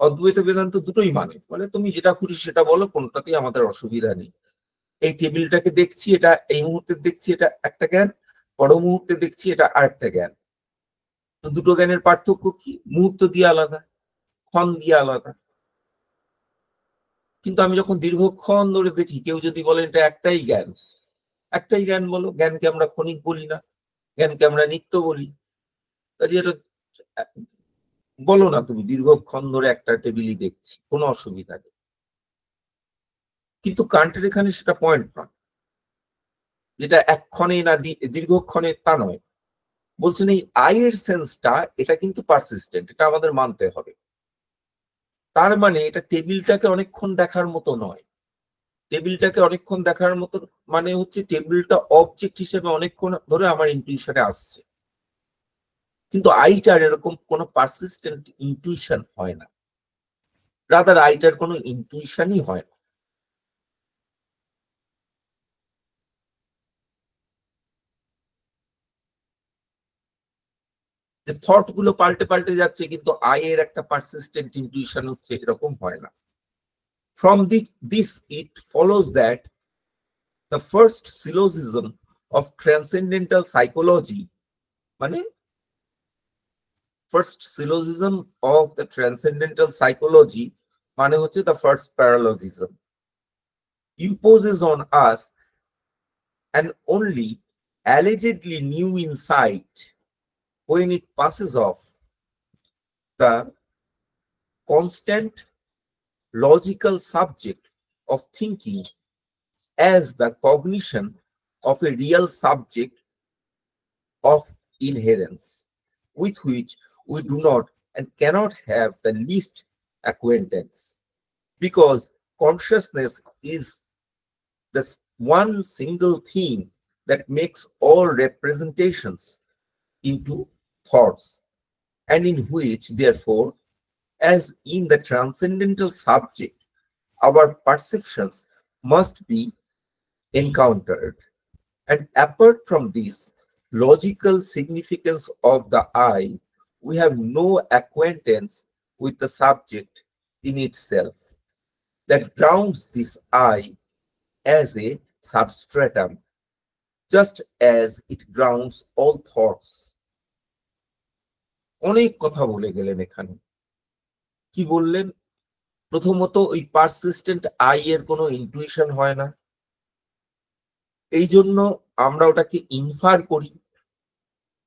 অদ্বৈত বেদান্ত দুটোই মানে, বলে তুমি যেটা খুশি সেটা বলো, কোনটাতেই আমাদের অসুবিধা নেই। এই টেবিলটাকে দেখছি, এটা এই মুহূর্তে দেখছি এটা একটা জ্ঞান, পর মুহূর্তে দেখছি এটা আরেকটা জ্ঞান। তো দুটো জ্ঞানের পার্থক্য কি? মুহূর্ত দিয়ে আলাদা, ক্ষণ দিয়ে আলাদা। কিন্তু আমি যখন দীর্ঘক্ষণ ধরে দেখি, কেউ যদি বলেন এটা একটাই জ্ঞান বলো, জ্ঞানকে আমরা ক্ষণিক বলি না, জ্ঞানকে আমরা নিত্য বলি। কাজে এটা বলো না তুমি দীর্ঘক্ষণ ধরে একটা টেবিলই দেখছি, কোনো অসুবিধা নেই। কিন্তু কান্টের এখানে সেটা পয়েন্ট নয়, যেটা এক্ষণে না দীর্ঘক্ষণে তা নয়। বলছেন এই আই এর সেন্সটা, এটা কিন্তু পারসিস্টেন্ট, এটা আমাদের মানতে হবে। তার মানে এটা টেবিলটাকে অনেকক্ষণ দেখার মতো নয়। টেবিলটাকে অনেকক্ষণ দেখার মতো মানে হচ্ছে টেবিলটা অবজেক্ট হিসেবে অনেকক্ষণ ধরে আমার ইনটিউশনে আসছে, কিন্তু আইটার এরকম কোনো পারসিস্টেন্ট ইনটিউশন হয় না, রাদার আইটার কোনো ইনটিউশনই হয় না। যে থট গুলো পাল্টে পাল্টে যাচ্ছে, কিন্তু আই এর একটা পারসিস্টেন্ট ইনটিউশন হচ্ছে, এরকম হয় না। From this it follows that the first syllogism of transcendental psychology, মানে first syllogism of the transcendental psychology মানে হচ্ছে the first parallelism, imposes on us an only allegedly new insight when it passes off the constant logical subject of thinking as the cognition of a real subject of inherence, with which we do not and cannot have the least acquaintance, because consciousness is the one single thing that makes all representations into thoughts, and in which, therefore, as in the transcendental subject, our perceptions must be encountered. And apart from this logical significance of the eye, we have no acquaintance with the subject in itself that grounds this eye as a substratum, just as it grounds all thoughts. অনেক কথা বলে গেলেন এখানে। কি বললেন? প্রথমত ওই persistent I এর কোনো ইনটুইশন হয় না, এই জন্য আমরা ওটাকে ইনফার করি,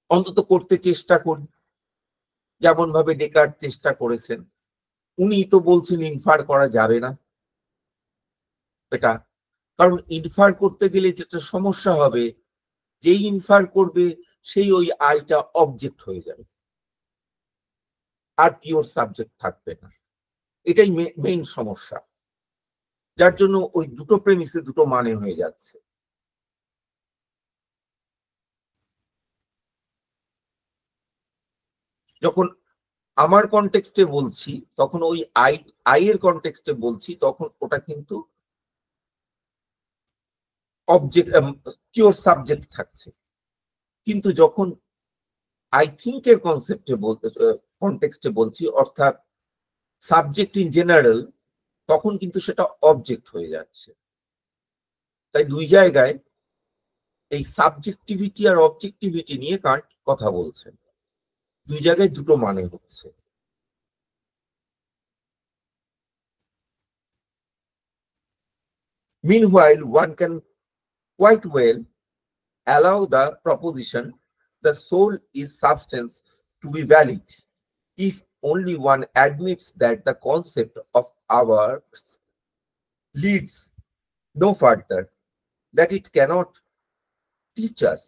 অন্তত করতে চেষ্টা করি, যেমন ভাবে ডেকার্ট চেষ্টা করেছেন। উনি তো বলছেন ইনফার করা যাবে না, এটা কারণ ইনফার করতে গেলে যেটা সমস্যা হবে, যেই ইনফার করবে সেই ওই আইটা অবজেক্ট হয়ে যাবে, আর পিওর সাবজেক্ট থাকবে না। এটাই মেইন সমস্যা, যার জন্য ওই দুটো প্রেমিসে দুটো মানে হয়ে যাচ্ছে। যখন আমার কনটেক্সটে বলছি তখন ওই আই এর কনটেক্সটে বলছি, তখন ওটা কিন্তু অবজেক্ট পিওর সাবজেক্ট থাকছে। কিন্তু যখন আই থিঙ্ক এর কনসেপ্টে কনটেক্সটে বলছি, অর্থাৎ সাবজেক্ট ইন জেনারেল, তখন কিন্তু সেটা অবজেক্ট হয়ে যাচ্ছে। তাই দুই জায়গায় এই সাবজেক্টিভিটি আর অবজেক্টিভিটি নিয়ে কান্ট কথা বলছেন, দুই জায়গায় দুটো মানে হচ্ছে। Meanwhile, one can quite well allow the proposition the soul is substance to be valid if only one admits that the concept of ours leads no further, that it cannot teach us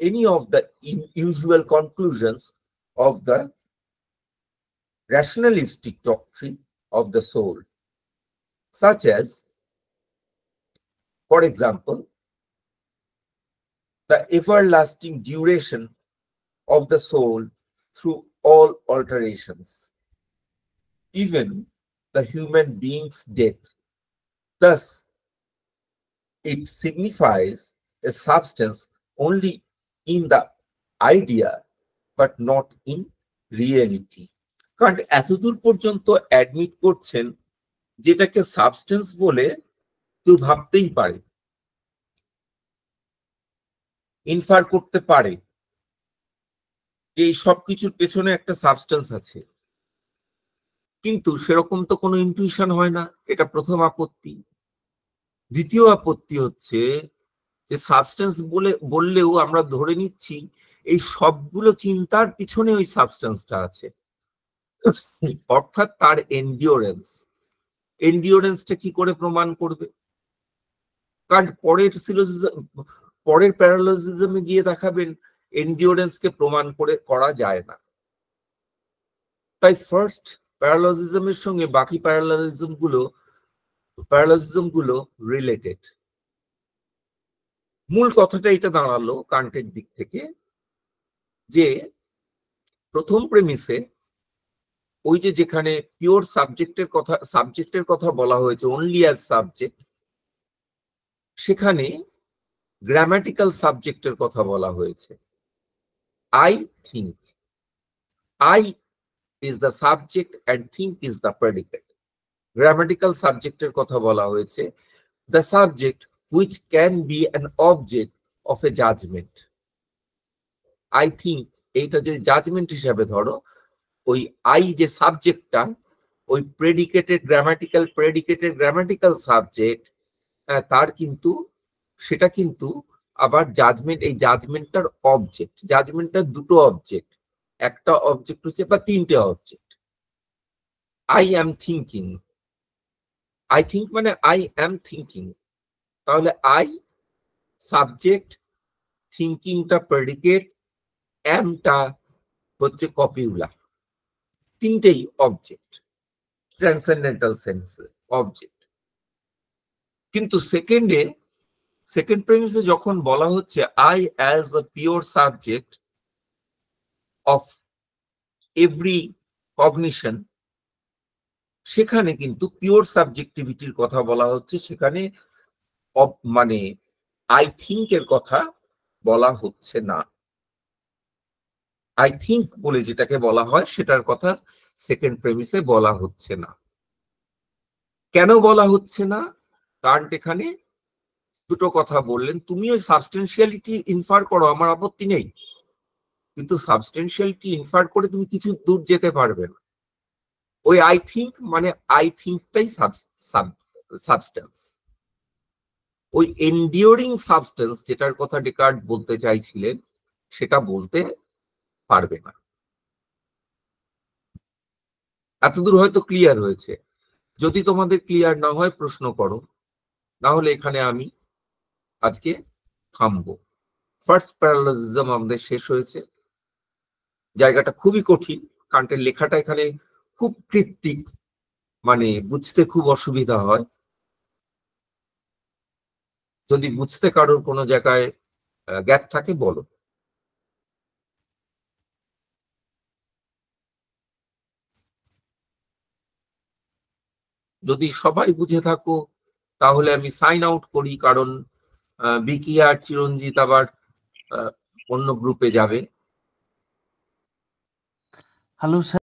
any of the usual conclusions of the rationalistic doctrine of the soul, such as, for example, the everlasting duration of the soul through all alterations, even the human being's death. Thus, it signifies a substance only in the idea, but not in reality. কারণ এতদূর পর্যন্ত admit করছেন যেটাকে substance বলে কেউ ভাবতেই পারে, infer করতে পারে যে এই সবকিছুর পেছনে একটা সাবস্টেন্স আছে, কিন্তু সেরকম তো কোনো ইনটিউশন হয় না। এটা প্রথম আপত্তি। দ্বিতীয় আপত্তি হচ্ছে যে সাবস্টেন্স বললেও আমরা ধরে নিচ্ছি এই সবগুলো চিন্তার পিছনে ওই সাবস্টেন্সটা আছে, অর্থাৎ তার এন্ডিওরেন্সটা কি করে প্রমাণ করবে? কারণ পরের প্যারালজিজমে গিয়ে দেখাবেন এন্ডিওরেন্সকে প্রমাণ করা যায় না। তাই ফার্স্ট প্যারালজিজমের সঙ্গে বাকি প্যারালজিজম গুলো রিলেটেড। মূল কথাটা এটা দাঁড়ালো কান্টের দিক থেকে যে প্রথম প্রেমিসে ওই যে যেখানে পিওর সাবজেক্টের কথা বলা হয়েছে অনলি অ্যাজ সাবজেক্ট, সেখানে গ্রামাটিক্যাল সাবজেক্টের কথা বলা হয়েছে। I think, I is the subject and think is the predicate. Grammatical সাবজেক্টের কথা বলা হয়েছে the subject which can be an object of a judgment. I think এইটা যে জাজমেন্ট হিসাবে ধরো, ওই আই যে সাবজেক্টটা ওই গ্রামাটিক্যাল সাবজেক্ট, তার কিন্তু সেটা কিন্তু আবার জাজমেন্ট, এই জাজমেন্টটার অবজেক্ট, জাজমেন্টটার দুটো অবজেক্ট, একটা অবজেক্ট হচ্ছে বা তিনটে object. I am thinking, I think মানে আই অ্যাম থিঙ্কিং, তাহলে আই সাবজেক্ট, থিঙ্কিংটা প্রেডিকেট, অ্যামটা হচ্ছে কপিউলা, তিনটেই অবজেক্ট, ট্রান্সেন্ডেন্টাল সেন্সে অবজেক্ট। কিন্তু সেকেন্ড প্রেমিসে যখন বলা হচ্ছে I as a pure subject of every cognition, সেখানে কিন্তু পিওর সাবজেক্টিভিটির কথা বলা হচ্ছে, সেখানে মানে আই থিঙ্ক এর কথা বলা হচ্ছে না। আই থিঙ্ক বলে যেটাকে বলা হয় সেটার কথা সেকেন্ড প্রেমিসে বলা হচ্ছে না। কেন বলা হচ্ছে না? কারণ এখানে দুটো কথা বললেন, তুমি ওই সাবস্টেন্সিয়ালিটি ইনফার করো, আমার আপত্তি নেই, কিন্তু সাবস্টেন্সিয়ালিটি ইনফার করে তুমি কিছু দূর যেতে পারবে না। ওই আই থিঙ্ক মানে আই থিঙ্কটাই সাবস্টেন্স, ওই এন্ডিওরিং সাবস্টেন্স যেটার কথা ডেকার্ট বলতে চাইছিলেন সেটা বলতে পারবে না। এতদূর হয়তো ক্লিয়ার হয়েছে। যদি তোমাদের ক্লিয়ার না হয় প্রশ্ন করো, না হলে এখানে আমি আজকে থামবো। ফার্স্ট প্যারালজিজম আমাদের শেষ হয়েছে। জায়গাটা খুবই কঠিন, কান্টের লেখাটা এখানে খুব কৃত্রিক, মানে বুঝতে খুব অসুবিধা হয়। যদি বুঝতে কারোর কোনো জায়গায় গ্যাপ থাকে বলো। যদি সবাই বুঝে থাকো তাহলে আমি সাইন আউট করি, কারণ বিকি আর চিরঞ্জিত আবার অন্য গ্রুপে যাবে।
Hello sir.